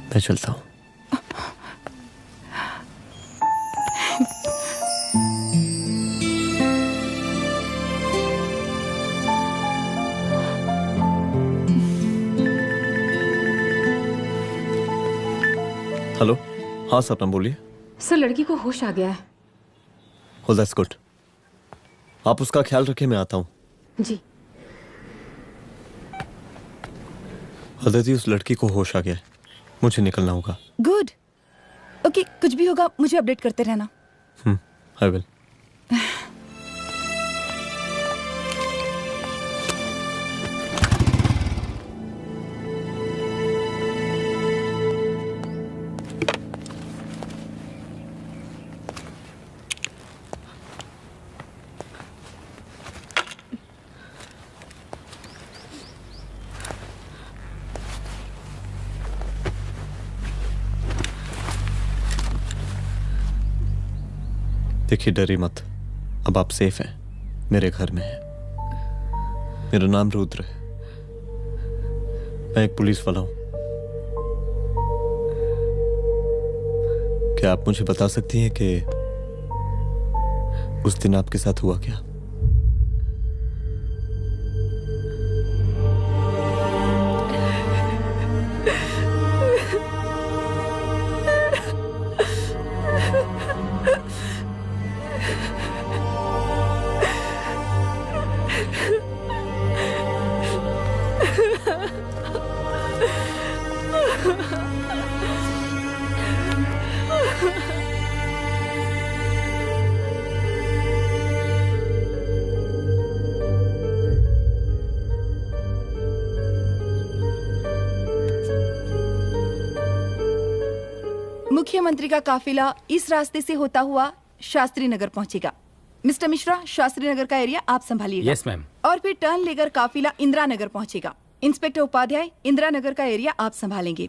मैं चलता हूं। हेलो। हाँ सपना बोलिए। सर, लड़की को होश आ गया है। Oh, that's good. आप उसका ख्याल रखिए, मैं आता हूँ। जी। अदिति, उस लड़की को होश आ गया है, मुझे निकलना होगा। गुड। ओके, कुछ भी होगा मुझे अपडेट करते रहना। I will. देखिए, डरिए मत, अब आप सेफ हैं, मेरे घर में हैं। मेरा नाम रुद्र है, मैं एक पुलिस वाला हूं। क्या आप मुझे बता सकती हैं कि उस दिन आपके साथ हुआ क्या? मुख्यमंत्री का काफिला इस रास्ते से होता हुआ शास्त्री नगर पहुंचेगा। मिस्टर मिश्रा, शास्त्री नगर का एरिया आप संभालिएगा। Yes ma'am. और फिर टर्न लेकर काफिला इंदिरा नगर पहुंचेगा। इंस्पेक्टर उपाध्याय, इंदिरा नगर का एरिया आप संभालेंगे।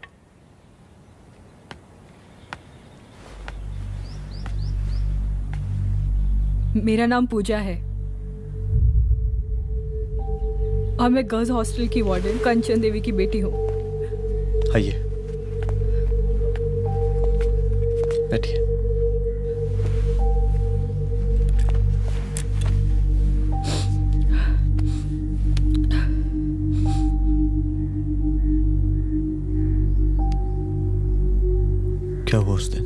मेरा नाम पूजा है और मैं गर्ल्स हॉस्टल की वार्डन कंचन देवी की बेटी हूँ। आइए, बैठिए। क्या हुआ उस दिन?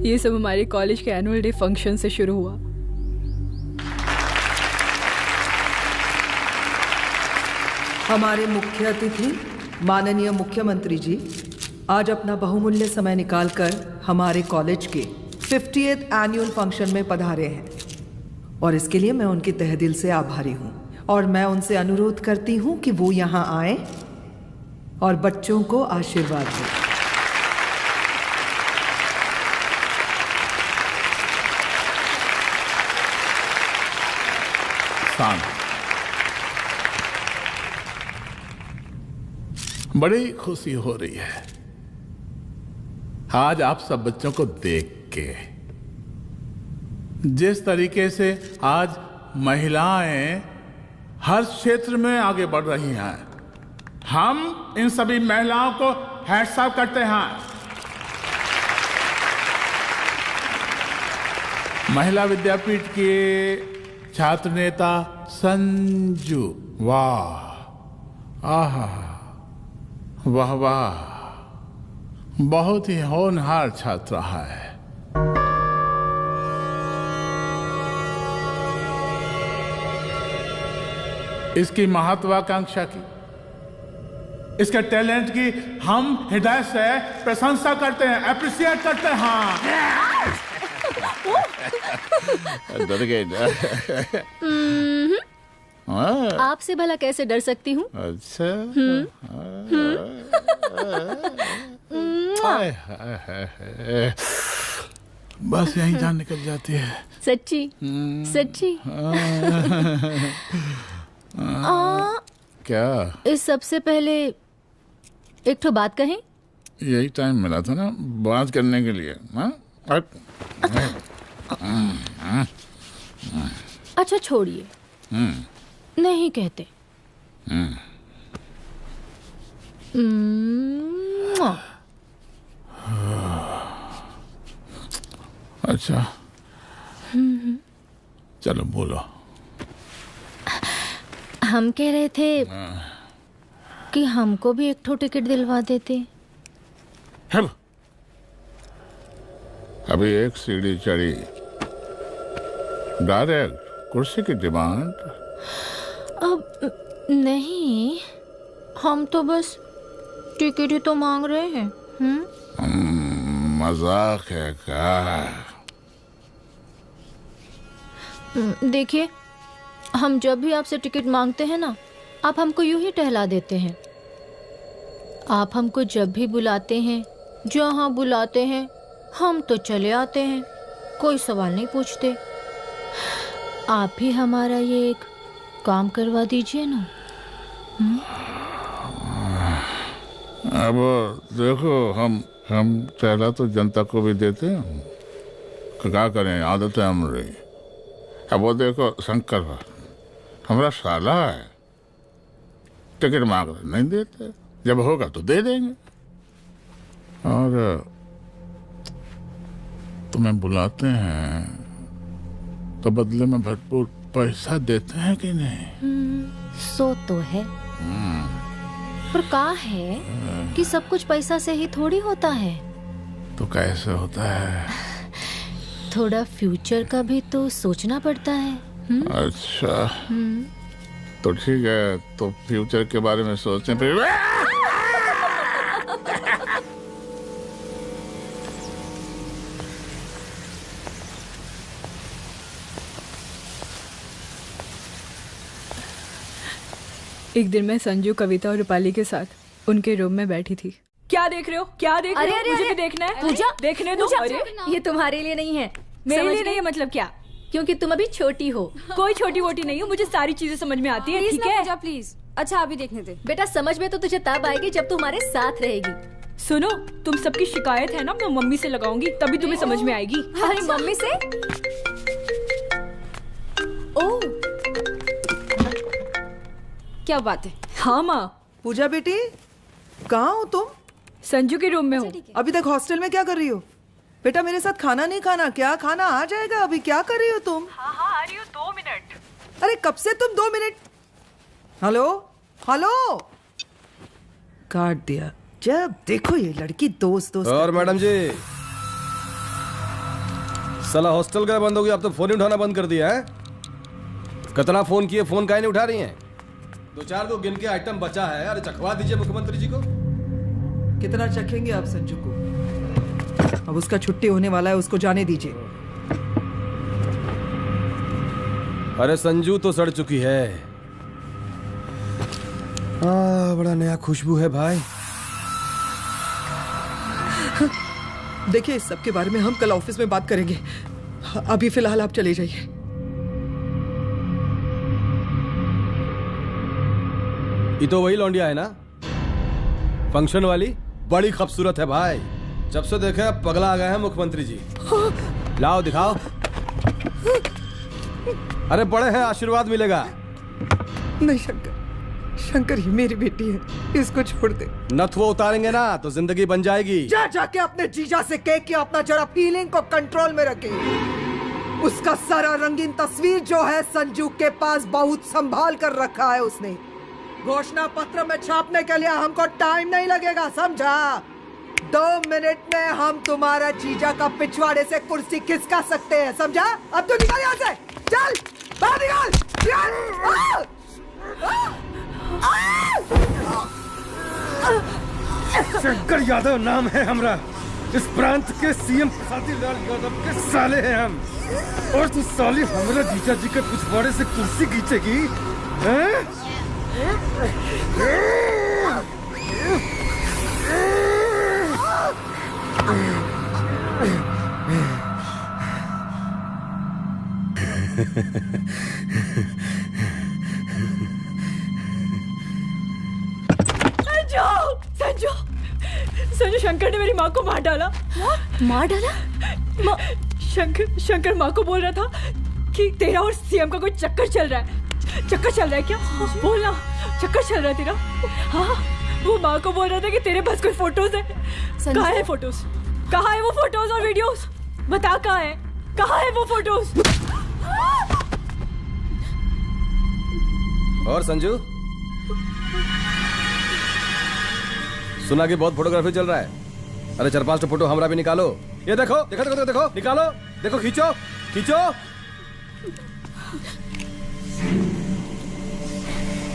ये सब हमारे कॉलेज के एनुअल डे फंक्शन से शुरू हुआ। हमारे मुख्य अतिथि माननीय मुख्यमंत्री जी आज अपना बहुमूल्य समय निकालकर हमारे कॉलेज के 50th एनुअल फंक्शन में पधारे हैं और इसके लिए मैं उनके तहे दिल से आभारी हूँ और मैं उनसे अनुरोध करती हूँ कि वो यहाँ आए और बच्चों को आशीर्वाद दें। बड़ी खुशी हो रही है आज आप सब बच्चों को देख के। जिस तरीके से आज महिलाएं हर क्षेत्र में आगे बढ़ रही हैं, हम इन सभी महिलाओं को हैट्स ऑफ करते हैं। महिला विद्यापीठ के छात्र नेता संजू, वाह, आहा, वाह वाह, बहुत ही होनहार छात्रा है। इसकी महत्वाकांक्षा की, इसके टैलेंट की हम हृदय से प्रशंसा करते हैं, अप्रिशिएट करते हैं। डर गए ना? आपसे भला कैसे डर सकती हूँ? अच्छा। बस यही जान निकल जाती है। सच्ची सच्ची। क्या? इस सबसे पहले एक तो बात कहें। यही टाइम मिला था ना बात करने के लिए। अच्छा छोड़िए, नहीं कहते। अच्छा चलो बोलो। हम कह रहे थे कि हमको भी एक ठो टिकट दिलवा देते। हम अभी एक सीढ़ी चढ़ी, डायरेक्ट कुर्सी की डिमांड। अब नहीं, हम तो बस टिकट ही तो मांग रहे हैं। मजाक है क्या? देखिए, हम जब भी आपसे टिकट मांगते हैं ना, आप हमको यूं ही टहला देते हैं। आप हमको जब भी बुलाते हैं, जहाँ बुलाते हैं, हम तो चले आते हैं, कोई सवाल नहीं पूछते। आप भी हमारा ये एक काम करवा दीजिए ना। अब देखो, हम टहला तो जनता को भी देते हैं, क्या करें, आदत है हमारी। अब वो देखो शंकर हमारा साला है, टिकट मांग रहे नहीं देते, जब होगा तो दे देंगे। और तुम्हें बुलाते हैं तो बदले में भरपूर पैसा देते हैं कि नहीं? सो तो है, पर का है कि सब कुछ पैसा से ही थोड़ी होता है। तो कैसे होता है? थोड़ा फ्यूचर का भी तो सोचना पड़ता है। अच्छा तो ठीक है, तो फ्यूचर के बारे में सोचने पे। एक दिन मैं संजू, कविता और रूपाली के साथ उनके रूम में बैठी थी। क्या देख रहे हो? क्या देख रहे हो? मुझे भी देखना है। पूजा, देखने दो। अरे ये तुम्हारे लिए नहीं है। मेरे लिए नहीं है मतलब क्या? क्योंकि तुम अभी छोटी हो। कोई छोटी वोटी नहीं हो, मुझे सारी चीजें समझ में आती है। ठीक है पूजा प्लीज। अच्छा अभी देखने दे। बेटा समझ में तो तुझे तब आएगी जब तू हमारे साथ रहेगी। सुनो, तुम सबकी शिकायत है ना, मैं मम्मी से लगाऊंगी, तभी तुम्हें समझ में आएगी। अरे मम्मी से? ओह क्या बात है। हाँ माँ। पूजा बेटी कहाँ हो तुम? संजू के रूम में हूँ। अभी तक हॉस्टल में क्या कर रही हो? बेटा मेरे साथ खाना नहीं खाना क्या? खाना आ जाएगा, अभी क्या कर रही हो तुम? हाँ आ रही हूँ, 2 मिनट। अरे कब से तुम 2 मिनट? हेलो हेलो काट दिया। जब देखो ये लड़की दोस्त दोस्त। और मैडम जी साला हॉस्टल का बंद हो गया, अब तो फोन ही उठाना बंद कर दिया है। कितना फोन किए, फोन काहे नहीं उठा रही हैं? 2-4 को गिन के आइटम बचा है, अरे चखवा दीजिए मुख्यमंत्री जी को। कितना चखेंगे आप संजू को? अब उसका छुट्टी होने वाला है, उसको जाने दीजिए। अरे संजू तो सड़ चुकी है। बड़ा नया खुशबू है भाई। देखिए इस सब के बारे में हम कल ऑफिस में बात करेंगे, अभी फिलहाल आप चले जाइए। ये तो वही लौंडिया है ना, फंक्शन वाली? बड़ी खूबसूरत है भाई, जब से देखे पगला आ गए हैं मुख्यमंत्री जी। लाओ दिखाओ। अरे बड़े हैं, आशीर्वाद मिलेगा। नहीं शंकर, शंकर ये मेरी बेटी है, इसको छोड़ दे। नथ वो उतारेंगे ना तो जिंदगी बन जाएगी। जा जाके अपने जीजा से कह के अपना जरा फीलिंग को कंट्रोल में रखे। उसका सारा रंगीन तस्वीर जो है संजू के पास बहुत संभाल कर रखा है उसने। घोषणा पत्र में छापने के लिए हमको टाइम नहीं लगेगा, समझा? 2 मिनट में हम तुम्हारा जीजा का पिछवाड़े से कुर्सी खिसका सकते हैं, समझा? अब तो निकल यहाँ से, चल बाहर निकल। शंकर यादव नाम है हमरा, इस प्रांत के सीएम प्रसादीलाल यादव के साले हैं हम। और तू साली हमरा जीजा जी के पिछवाड़े से कुर्सी खींचेगी, हैं? संजू, संजू शंकर ने मेरी माँ को मार डाला। मार डाला? शंकर माँ को बोल रहा था कि तेरा और सीएम का कोई चक्कर चल रहा है। चक्कर चल रहा है क्या? बोलना, चक्कर चल रहा है तेरा? हाँ, वो माँ को बोल रहा था कि तेरे पास कोई फोटोज है। कहाँ है फोटोज? कहाँ है वो फोटोज और वीडियोस? बता कहाँ है? कहाँ है वो फोटोज? और संजू सुना कि बहुत फोटोग्राफी चल रहा है। अरे 4-5 फोटो हमरा भी निकालो। ये देखो देखो देखो देखो, निकालो, देखो, खींचो खींचो।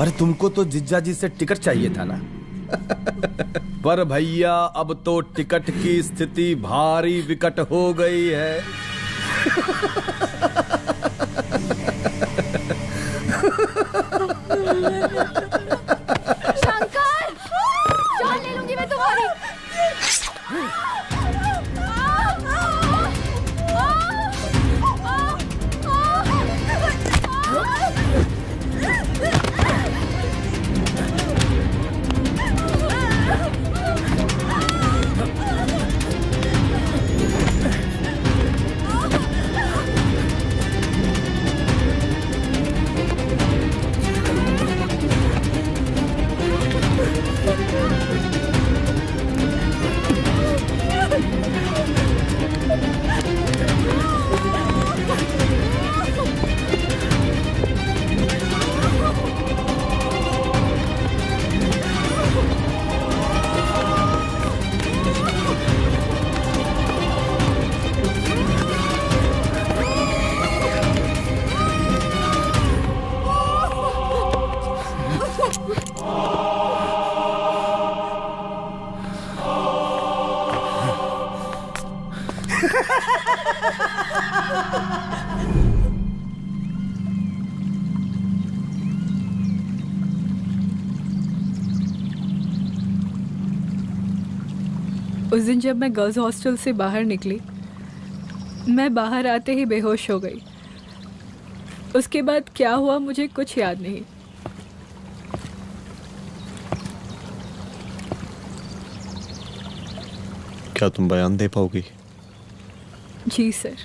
अरे तुमको तो जिज्जा जी से टिकट चाहिए था ना। पर भैया अब तो टिकट की स्थिति भारी विकट हो गई है। शंकर, जान ले लूंगी मैं तुम्हारी। उस दिन जब मैं गर्ल्स हॉस्टल से बाहर निकली, मैं बाहर आते ही बेहोश हो गई। उसके बाद क्या हुआ मुझे कुछ याद नहीं। क्या तुम बयान दे पाओगी? जी सर।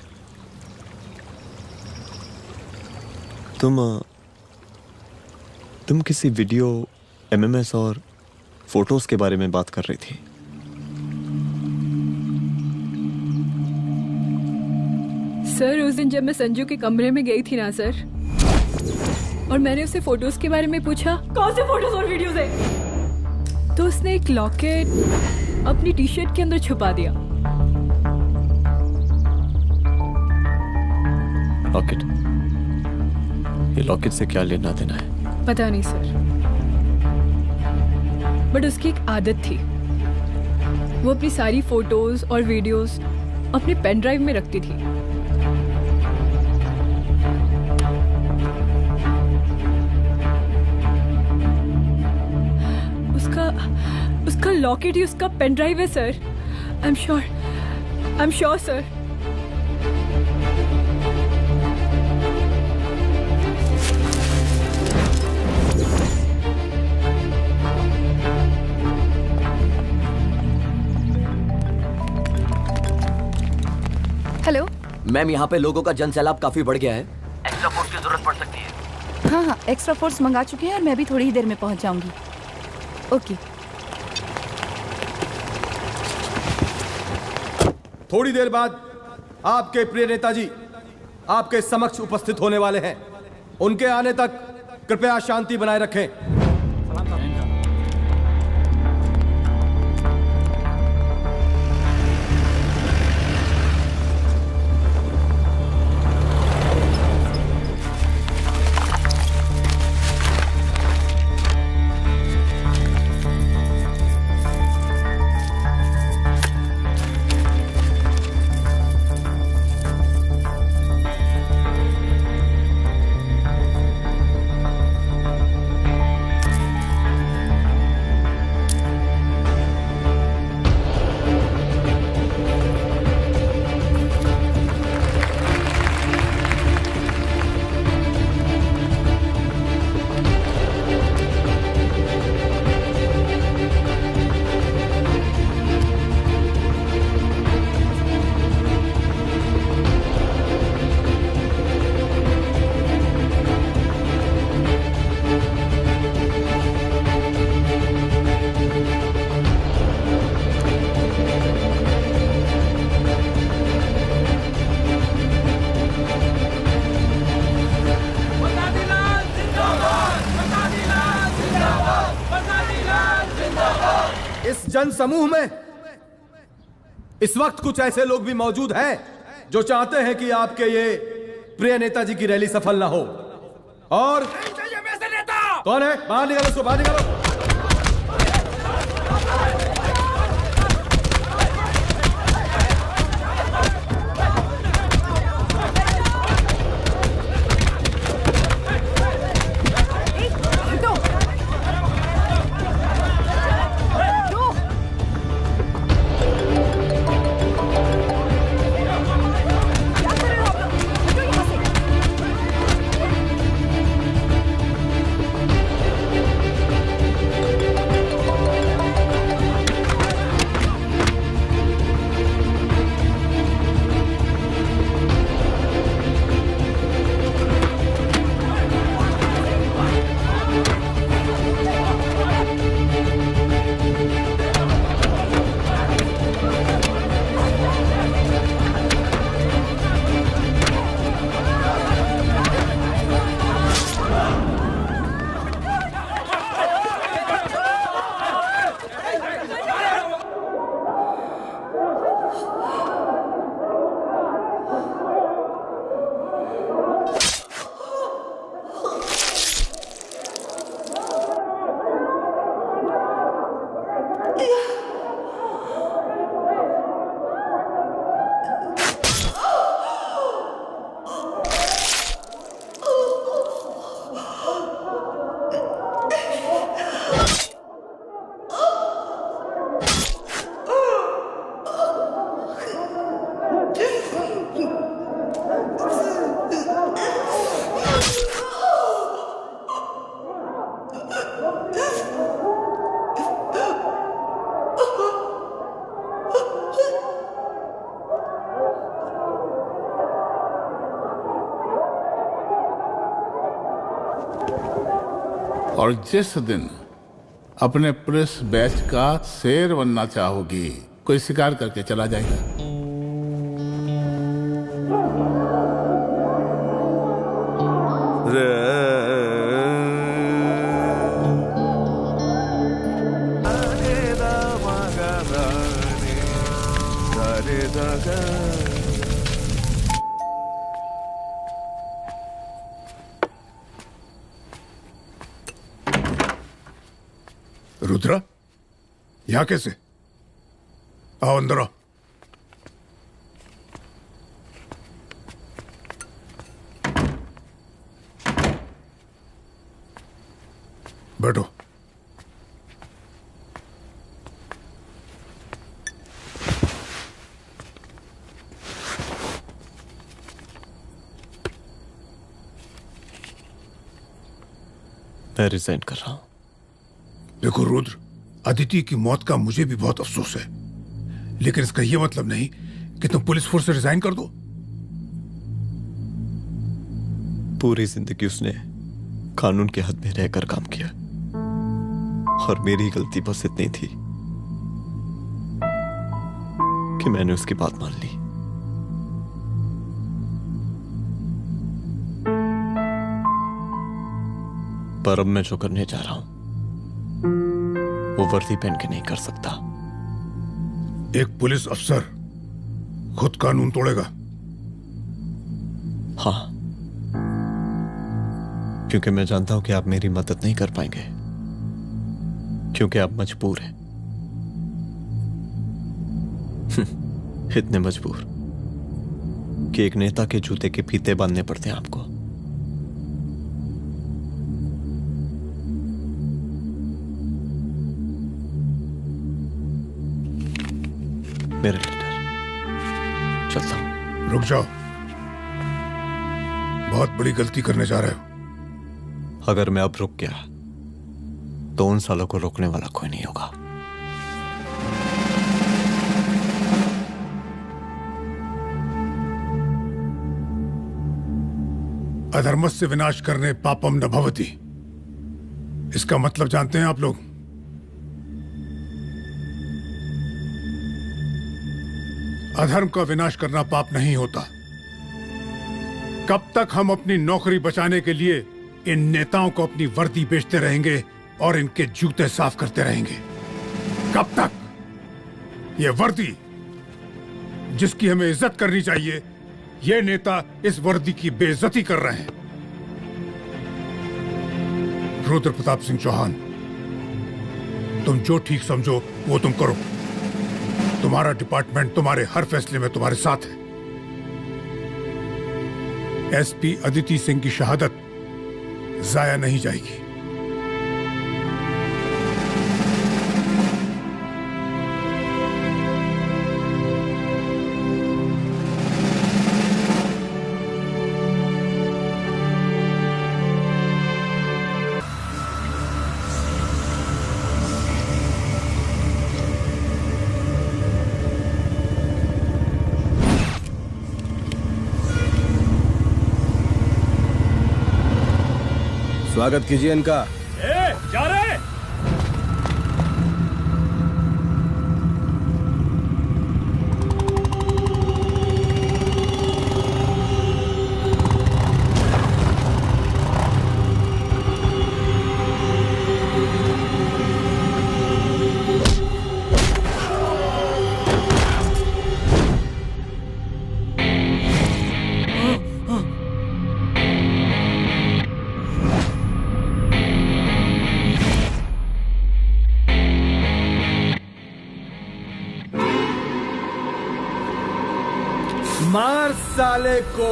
तुम किसी वीडियो, एमएमएस और फोटोज के बारे में बात कर रही थी। सर उस दिन जब मैं संजू के कमरे में गई थी ना सर, और मैंने उससे फोटोज के बारे में पूछा, कौन से फोटोज और वीडियोज है, तो उसने एक लॉकेट अपनी टी शर्ट के अंदर छुपा दिया। लॉकेट? ये लॉकेट से क्या लेना देना है? पता नहीं सर, बट उसकी एक आदत थी, वो अपनी सारी फोटोज और वीडियोस अपने पेन ड्राइव में रखती थी। उसका लॉकेट ही उसका पेन ड्राइव है sir. I am sure sir. Hello ma'am, यहाँ पे लोगों का जन सैलाब काफी बढ़ गया है। एक्स्ट्रा फोर्स की जरूरत पड़ सकती है। हाँ, एक्स्ट्रा फोर्स मंगा चुके हैं और मैं भी थोड़ी ही देर में पहुंच जाऊंगी। ओके। थोड़ी देर बाद आपके प्रिय नेताजी आपके समक्ष उपस्थित होने वाले हैं। उनके आने तक कृपया शांति बनाए रखें। जन समूह में इस वक्त कुछ ऐसे लोग भी मौजूद हैं जो चाहते हैं कि आपके ये प्रिय नेताजी की रैली सफल ना हो। और कौन है? बाहर निकालो उसको, बाहर निकालो। और जिस दिन अपने पुलिस बैच का शेर बनना चाहोगी, कोई शिकार करके चला जाएगा। रुद्रा, यहाँ कैसे? आओ अंदर आओ। बैठो। मैं रिजाइन कर रहा हूं। देखो रुद्र, अदिति की मौत का मुझे भी बहुत अफसोस है, लेकिन इसका यह मतलब नहीं कि तुम पुलिस फोर्स से रिजाइन कर दो। पूरी जिंदगी उसने कानून के हद में रहकर काम किया और मेरी गलती बस इतनी थी कि मैंने उसकी बात मान ली। पर अब मैं जो करने जा रहा हूं वो वर्दी पहन के नहीं कर सकता। एक पुलिस अफसर खुद कानून तोड़ेगा? हाँ, क्योंकि मैं जानता हूं कि आप मेरी मदद नहीं कर पाएंगे, क्योंकि आप मजबूर हैं। इतने मजबूर कि एक नेता के जूते के फीते बांधने पड़ते हैं आपको। मेरे लीडर, चलता हूं। रुक जाओ, बहुत बड़ी गलती करने जा रहे हो। अगर मैं अब रुक गया तो उन सालों को रोकने वाला कोई नहीं होगा। अधर्मस्य विनाश करने पापम न भवति, इसका मतलब जानते हैं आप लोग? अधर्म का विनाश करना पाप नहीं होता। कब तक हम अपनी नौकरी बचाने के लिए इन नेताओं को अपनी वर्दी बेचते रहेंगे और इनके जूते साफ करते रहेंगे? कब तक? ये वर्दी जिसकी हमें इज्जत करनी चाहिए, ये नेता इस वर्दी की बेइज्जती कर रहे हैं। रुद्र प्रताप सिंह चौहान, तुम जो ठीक समझो वो तुम करो। तुम्हारा डिपार्टमेंट तुम्हारे हर फैसले में तुम्हारे साथ है। एसपी अदिति सिंह की शहादत जाया नहीं जाएगी। स्वागत कीजिए इनका। जा रहे। मार साले को।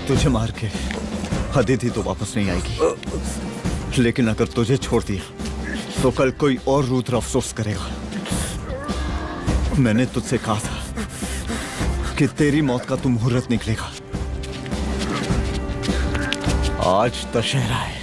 तुझे मार के अदिति तो वापस नहीं आएगी, लेकिन अगर तुझे छोड़ दिया तो कल कोई और रुद्र अफसोस करेगा। मैंने तुझसे कहा था कि तेरी मौत का तो मुहूर्त निकलेगा। आज दशहरा है।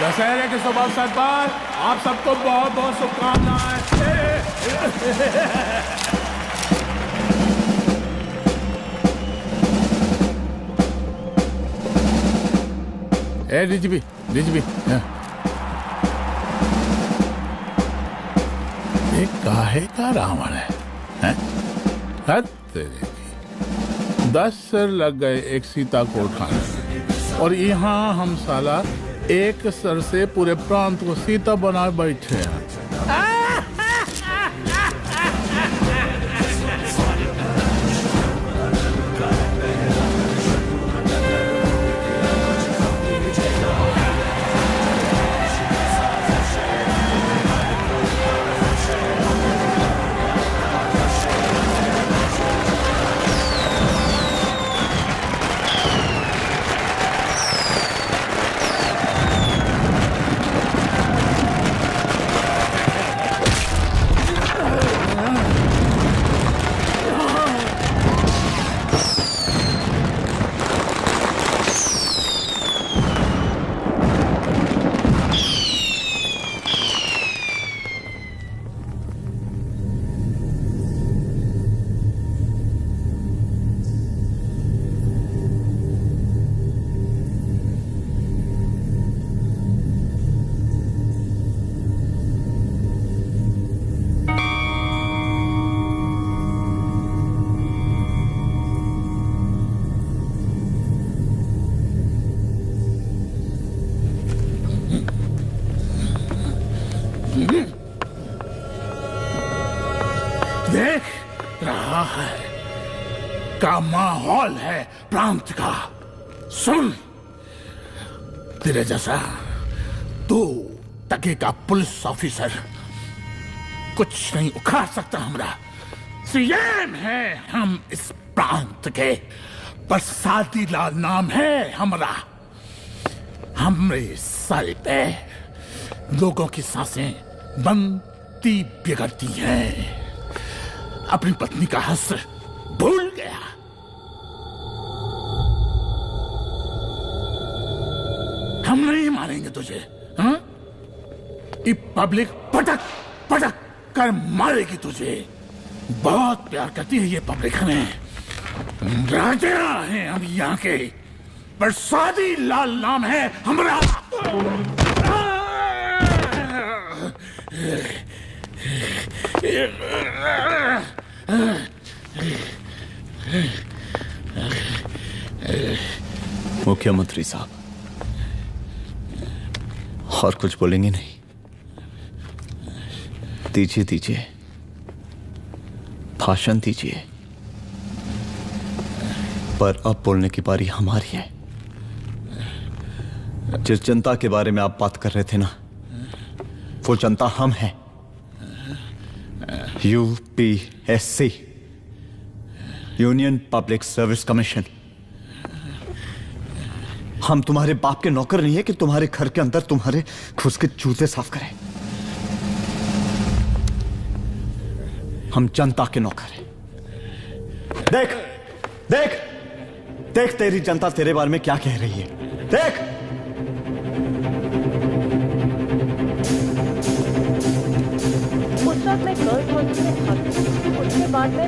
दशहरे के शुभ अवसर पर आप सबको बहुत बहुत शुभकामनाएं। ए डीजीपी ये काहे का रावण है? हद तेरे की। 10 सर लग गए एक सीता को उठाने और यहाँ हम साला एक सर से पूरे प्रांत को सीता बना बैठे हैं। देख रहा है का माहौल है प्रांत का। सुन, तेरे जैसा 2 टके का पुलिस ऑफिसर कुछ नहीं उखाड़ सकता। हमारा सीएम है हम इस प्रांत के, प्रसादी लाल नाम है हमारा। हमरे सर पे लोगों की सांसें बनती बिगड़ती हैं। अपनी पत्नी का हंस भूल गया। हम नहीं मारेंगे तुझे। हाँ? ये पब्लिक पटक पटक कर मारेगी तुझे। बहुत प्यार करती है ये पब्लिक हमें। राजा हैं हम यहाँ के, प्रसादी लाल नाम है हमारा। मुख्यमंत्री साहब, और कुछ बोलेंगे नहीं? दीजिए भाषण दीजिए, पर अब बोलने की बारी हमारी है। जिस जनता के बारे में आप बात कर रहे थे ना, वो जनता हम हैं। UPSC, union public service commission. हम तुम्हारे बाप के नौकर नहीं है कि तुम्हारे घर के अंदर तुम्हारे घुस के जूते साफ करें। हम जनता के नौकर हैं। देख देख देख, तेरी जनता तेरे बारे में क्या कह रही है। देख, उस वक्त मैं गर्ल्स हॉस्टल में भागी, उसके बाद मैं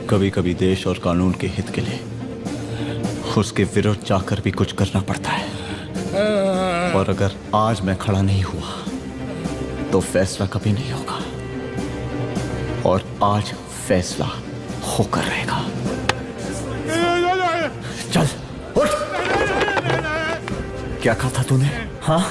कभी कभी देश और कानून के हित के लिए उसके विरुद्ध जाकर भी कुछ करना पड़ता है। और अगर आज मैं खड़ा नहीं हुआ तो फैसला कभी नहीं होगा, और आज फैसला होकर रहेगा। चल उठ। क्या कहा था तूने? हाँ,